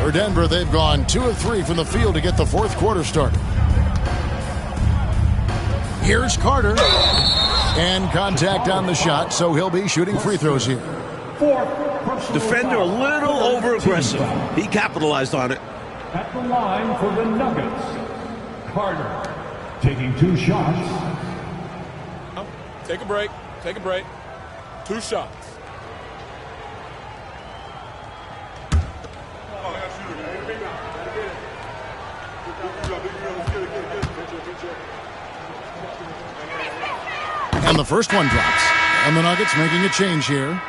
For Denver, they've gone 2 of 3 from the field to get the fourth quarter started. Here's Carter. And contact on the shot, so he'll be shooting free throws here. Defender a little over-aggressive. He capitalized on it. At the line for the Nuggets, Carter taking 2 shots. Take a break. Take a break. 2 shots. And the first one drops. And the Nuggets making a change here.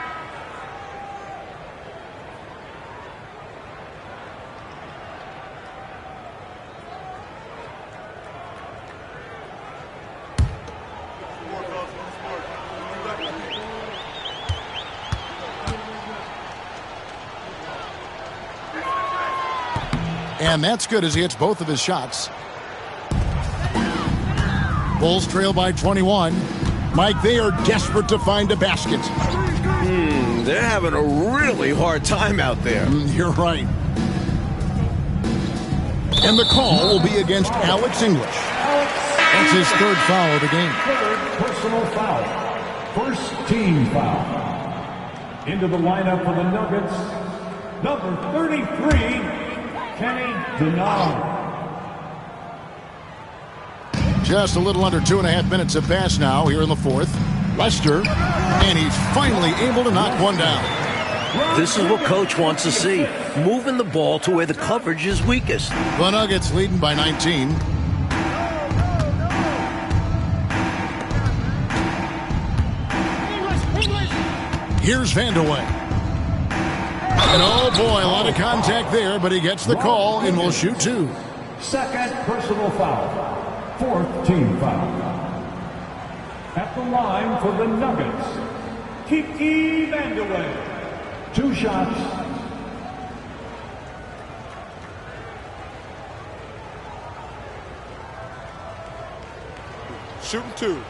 And that's good as he hits both of his shots. Bulls trail by 21. Mike, they are desperate to find a basket. They're having a really hard time out there. You're right. And the call will be against Alex English. That's his 3rd foul of the game. 3rd personal foul. First team foul. Into the lineup for the Nuggets, number 33, Kenny Denard. Just a little under 2.5 minutes have passed now here in the fourth. Lester, and he's finally able to knock one down. This is what Coach wants to see. Moving the ball to where the coverage is weakest. The Nuggets leading by 19. Here's Vanderway. And oh boy, a lot of contact there, but he gets the call and will shoot 2. Second personal foul. 4th team foul. At the line for the Nuggets, Kiki Vandeweghe. 2 shots. Shooting 2.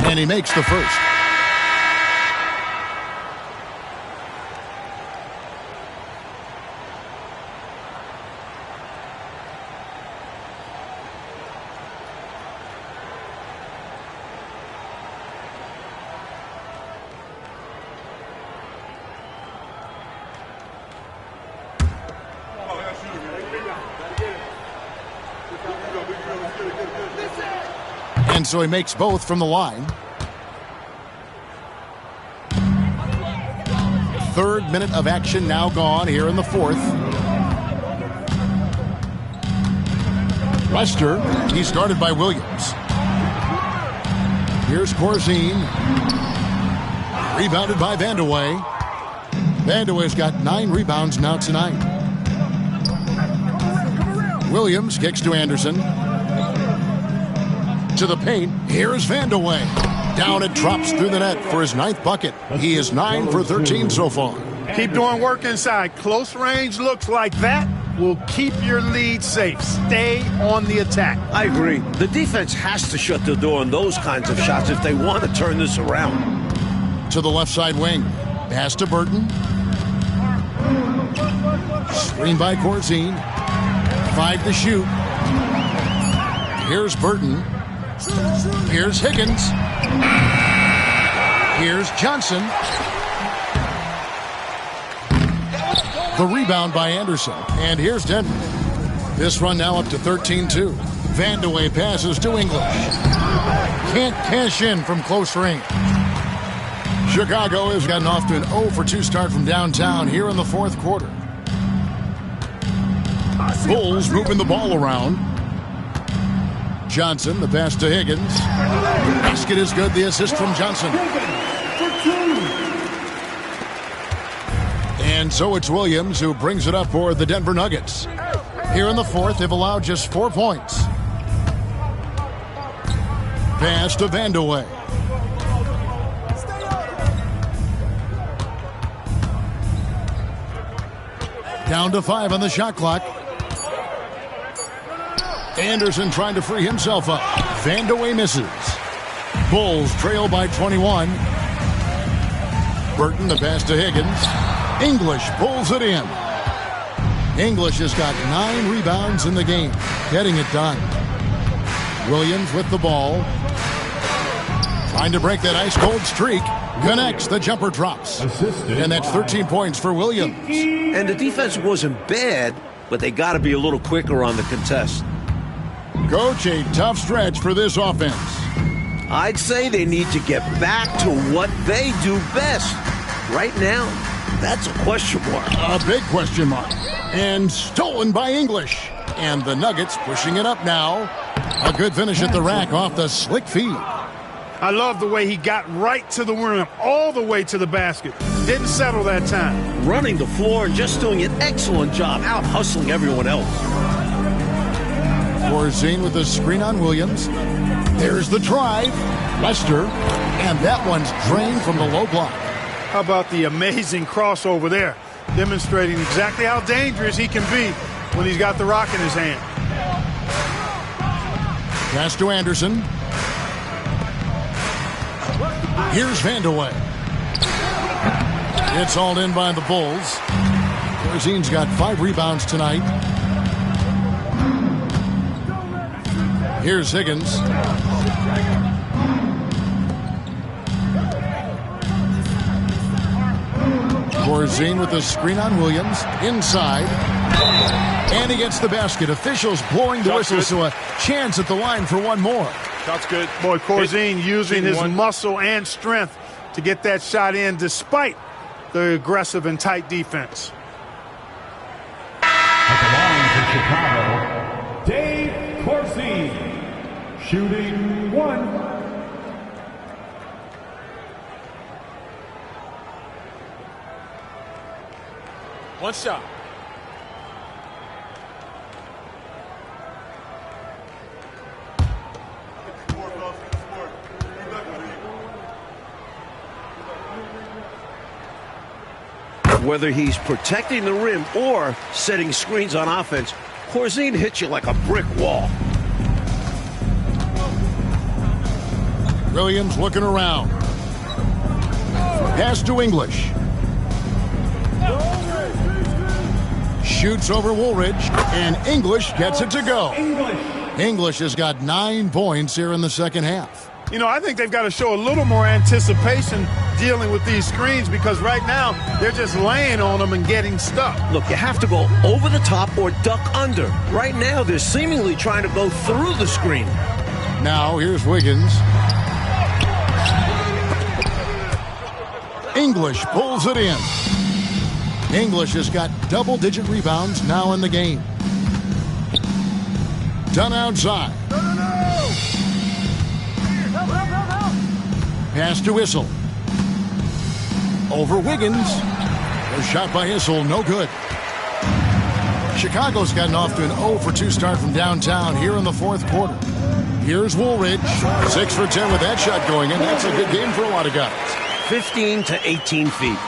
And he makes the first. And so he makes both from the line. 3rd minute of action now gone here in the fourth. Lester, he's guarded by Williams. Here's Corzine. Rebounded by Vandeweghe. Vandeweghe's got 9 rebounds now tonight. Williams kicks to Anderson. To the paint. Here's Vandeweghe. Down it drops through the net for his 9th bucket. He is 9 for 13 so far. Keep doing work inside. Close range looks like that will keep your lead safe. Stay on the attack. I agree. The defense has to shut the door on those kinds of shots if they want to turn this around. To the left side wing. Pass to Burton. Screen by Corzine. 5 to shoot. Here's Burton. Here's Higgins. Here's Johnson. The rebound by Anderson. And here's Denver. This run now up to 13-2. Vandeweghe passes to English. Can't cash in from close range. Chicago has gotten off to an 0-for-2 start from downtown here in the 4th quarter. Bulls moving the ball around. Johnson, the pass to Higgins. Basket is good, the assist from Johnson. And so it's Williams who brings it up for the Denver Nuggets. Here in the 4th, they've allowed just 4 points. Pass to Vandeweghe. Down to 5 on the shot clock. Anderson trying to free himself up. Vandeweghe misses. Bulls trail by 21. Burton, the pass to Higgins. English pulls it in. English has got 9 rebounds in the game. Getting it done. Williams with the ball. Trying to break that ice-cold streak. Connects, the jumper drops. And that's 13 points for Williams. And the defense wasn't bad, but they got to be a little quicker on the contest. Coach, a tough stretch for this offense. I'd say they need to get back to what they do best. Right now, that's a question mark. A big question mark. And stolen by English. And the Nuggets pushing it up now. A good finish at the rack off the slick feed. I love the way he got right to the rim, all the way to the basket. Didn't settle that time. Running the floor and just doing an excellent job out hustling everyone else. Corzine with the screen on Williams. There's the drive. Lester. And that one's drained from the low block. How about the amazing crossover there? Demonstrating exactly how dangerous he can be when he's got the rock in his hand. Pass to Anderson. Here's Vandeweghe. It's hauled in by the Bulls. Corzine's got 5 rebounds tonight. Here's Higgins. Corzine with the screen on Williams. Inside. And he gets the basket. Officials blowing the whistle, so a chance at the line for one more. Shot's good. Boy, Corzine using his muscle and strength to get that shot in despite the aggressive and tight defense. At the line for Chicago, Dave Corzine, shooting 1. One shot. Whether he's protecting the rim or setting screens on offense, Corzine hits you like a brick wall. Williams looking around. Pass to English. Shoots over Woolridge, and English gets it to go. English has got 9 points here in the second half. You know, I think they've got to show a little more anticipation dealing with these screens because right now they're just laying on them and getting stuck. Look, you have to go over the top or duck under. Right now, they're seemingly trying to go through the screen. Now, here's Wiggins. English pulls it in. English has got double-digit rebounds now in the game. Done outside. Pass to Issel. Over Wiggins. A shot by Issel, no good. Chicago's gotten off to an 0 for 2 start from downtown here in the fourth quarter. Here's Woolridge. 6 for 10 with that shot going in. That's a good game for a lot of guys. 15 to 18 feet.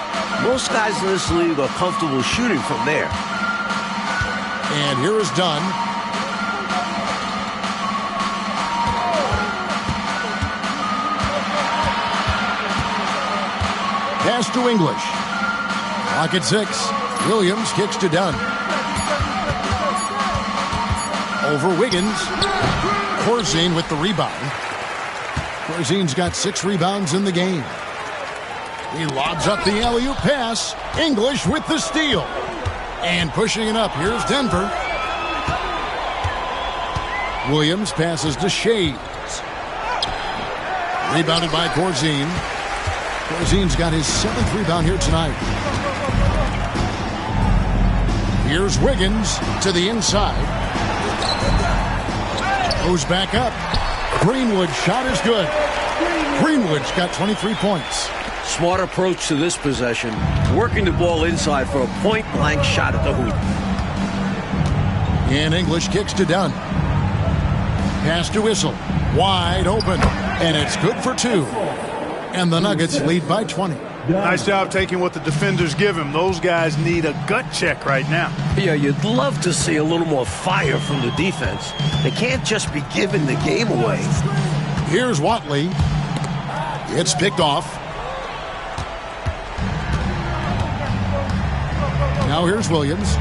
Most guys in this league are comfortable shooting from there. And here is Dunn. Pass to English. Clock at 6. Williams kicks to Dunn. Over Wiggins. Corzine with the rebound. Corzine's got 6 rebounds in the game. He lobs up the alley-oop pass. English with the steal. And pushing it up, here's Denver. Williams passes to Shades. Rebounded by Corzine. Corzine's got his 7th rebound here tonight. Here's Wiggins to the inside. Goes back up. Greenwood's shot is good. Greenwood's got 23 points. Smart approach to this possession. Working the ball inside for a point-blank shot at the hoop. And English kicks to Dunn. Pass to Issel. Wide open. And it's good for 2. And the Nuggets lead by 20. Nice job taking what the defenders give him. Those guys need a gut check right now. Yeah, you'd love to see a little more fire from the defense. They can't just be giving the game away. Here's Watley. It's picked off. Now here's Williams.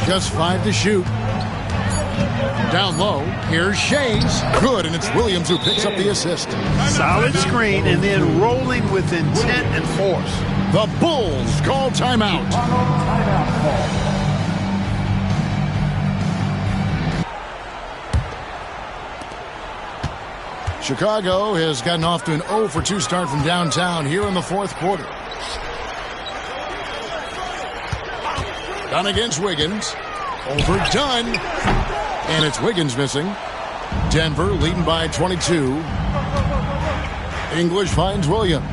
Just 5 to shoot. Down low, here's Shays. Good, and it's Williams who picks up the assist. Solid screen and then rolling with intent and force. The Bulls call timeout. Chicago has gotten off to an 0 for 2 start from downtown here in the fourth quarter. Dunn against Wiggins. Over Dunn. And it's Wiggins missing. Denver leading by 22. English finds Williams.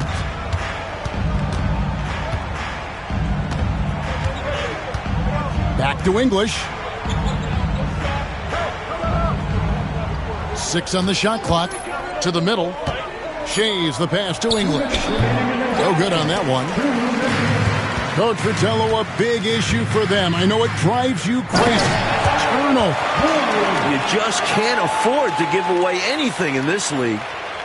Back to English. 6 on the shot clock. To the middle. Shays the pass to English. No good on that one. Coach Fratello, a big issue for them. I know it drives you crazy. Turnover. You just can't afford to give away anything in this league.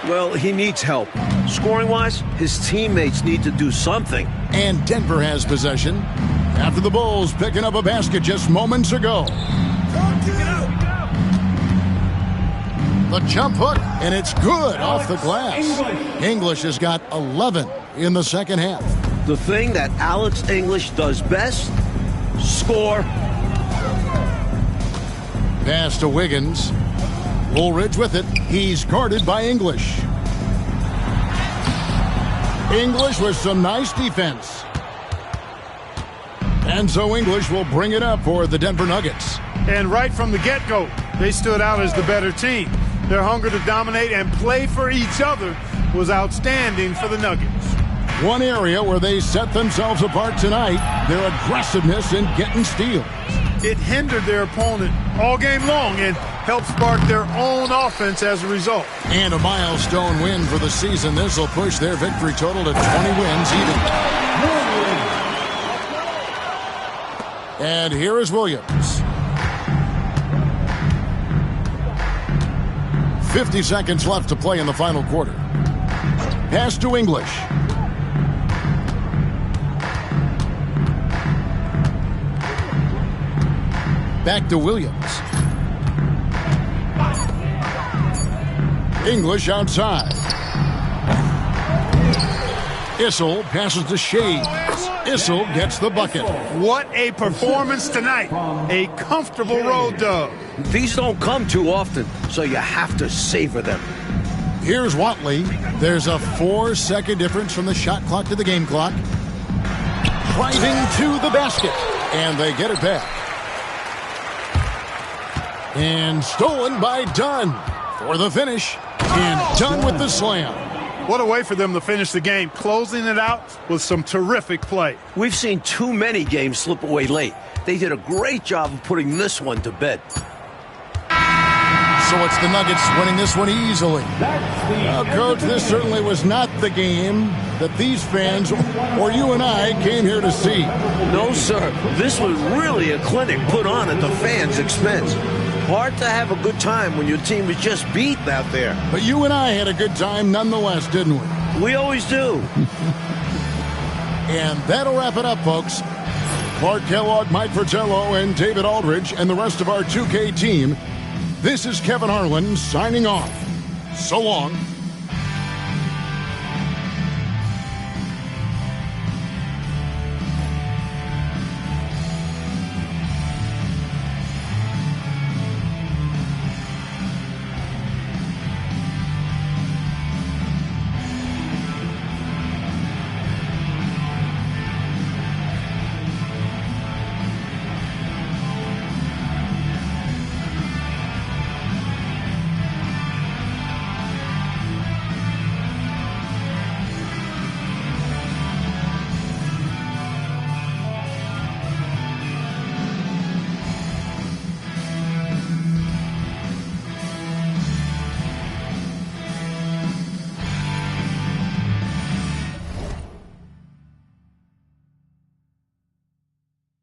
Well, he needs help. Scoring-wise, his teammates need to do something. And Denver has possession after the Bulls picking up a basket just moments ago. The jump hook, and it's good off the glass. English has got 11 in the second half. The thing that Alex English does best, score. Pass to Wiggins. Woolridge with it. He's guarded by English. English with some nice defense. And so English will bring it up for the Denver Nuggets. And right from the get-go, they stood out as the better team. Their hunger to dominate and play for each other was outstanding for the Nuggets. One area where they set themselves apart tonight, their aggressiveness in getting steals. It hindered their opponent all game long and helped spark their own offense as a result. And a milestone win for the season. This will push their victory total to 20 wins even. And here is Williams. 50 seconds left to play in the final quarter. Pass to English. Back to Williams. English outside. Issel passes to Shades. Issel gets the bucket. What a performance tonight. A comfortable road dub. These don't come too often, so you have to savor them. Here's Watley. There's a 4-second difference from the shot clock to the game clock. Driving to the basket. And they get it back. And stolen by Dunn for the finish. And Dunn with the slam. What a way for them to finish the game, closing it out with some terrific play. We've seen too many games slip away late. They did a great job of putting this one to bed. So it's the Nuggets winning this one easily. Well, Coach, this certainly was not the game that these fans or you and I came here to see. No, sir. This was really a clinic put on at the fans' expense. Hard to have a good time when your team is just beaten out there. But you and I had a good time nonetheless, didn't we? We always do. And that'll wrap it up, folks. Clark Kellogg, Mike Fratello, and David Aldridge, and the rest of our 2K team. This is Kevin Harlan signing off. So long.